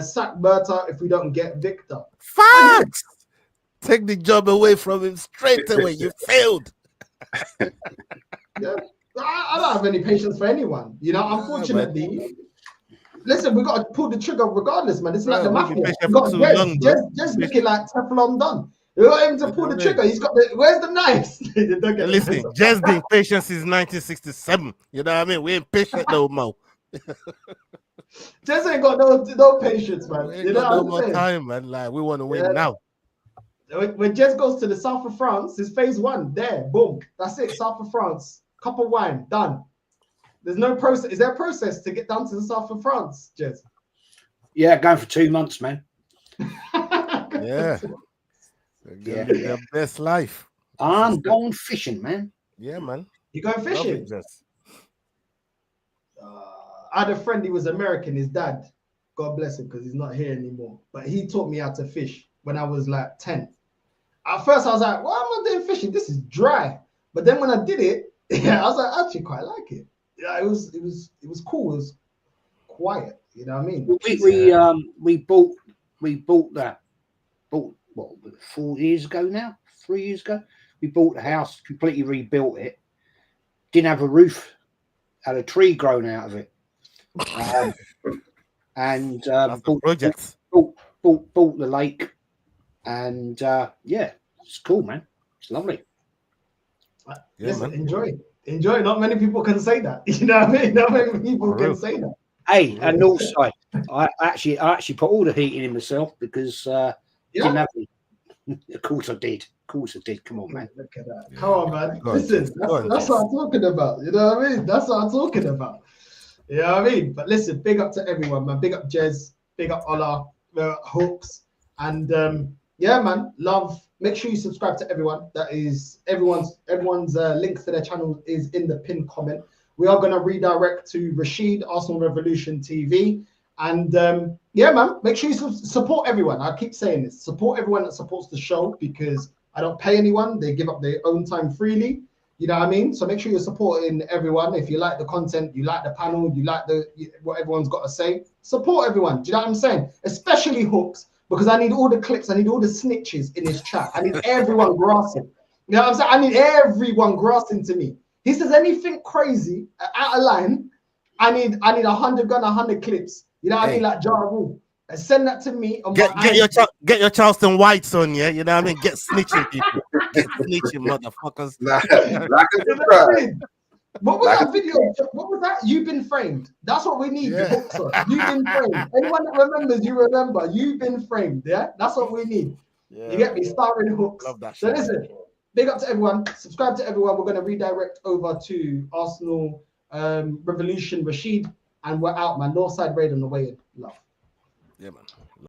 Sack Berta if we don't get Victor. Facts! Take the job away from him straight away. You failed. Yeah, I don't have any patience for anyone. You know, unfortunately. Listen, we got to pull the trigger regardless, man. It's like the mafia. Just looking like Teflon done. You got him to pull the trigger. He's got where's the knives? Listen, Jez been patient since 1967. You know what I mean? We ain't patient no more. Jez ain't got no patience, man. You know no more time, man. Like we want to win now. When Jez goes to the south of France, it's phase 1. There, boom. That's it. South of France. Cup of wine, done. There's no process. Is there a process to get down to the south of France, Jez? Yeah, going for 2 months, man. Yeah. Their best life. I'm going fishing, man. Yeah, man. You going fishing? I had a friend, he was American, his dad, God bless him because he's not here anymore, but he taught me how to fish when I was like 10. At first I was like, why am I doing fishing? This is dry. But then when I did it, I was like, I actually quite like it. Yeah, it was cool. It was quiet. You know what I mean? We bought that. What, 4 years ago now? 3 years ago? We bought the house, completely rebuilt it. Didn't have a roof. Had a tree grown out of it. Bought the lake. And yeah, it's cool, man. It's lovely. Yeah, listen, man. Enjoy. Not many people can say that. You know what I mean? Not many people can say that. Hey, and also, I actually put all the heating in myself because didn't have any. Of course I did. Come on, man. Look at that. Come on, man. Listen, that's what I'm talking about. You know what I mean? That's what I'm talking about. You know what I mean? But listen, big up to everyone, man. Big up Jez. Big up Ola, Hooks. And yeah, man, love. Make sure you subscribe to everyone. That is everyone's links to their channel is in the pinned comment. We are going to redirect to Rasheed, Arsenal Revolution TV. And yeah, man, make sure you support everyone. I keep saying this. Support everyone that supports the show because I don't pay anyone. They give up their own time freely. You know what I mean? So make sure you're supporting everyone. If you like the content, you like the panel, you like what everyone's got to say, support everyone. Do you know what I'm saying? Especially Hooks, because I need all the clips. I need all the snitches in this chat. I need everyone grassing. You know what I'm saying? I need everyone grassing to me. He says anything crazy, out of line, I need 100 gun, 100 clips. You know what I mean? Like Jar Rule. And send that to me. On get your Charleston Whites on, yeah? You know what I mean? Get snitching, people. Get snitching, motherfuckers. What was that video? What was that? You've been framed. That's what we need. Yeah. Hooks on. You've been framed. Anyone that remembers, you remember. You've been framed. Yeah, that's what we need. Yeah. You get me? Starring Hooks. Love that shit. So listen, big up to everyone. Subscribe to everyone. We're going to redirect over to Arsenal Revolution Rasheed, and we're out, man. Northside Raid on the way in. Love. Yeah, man.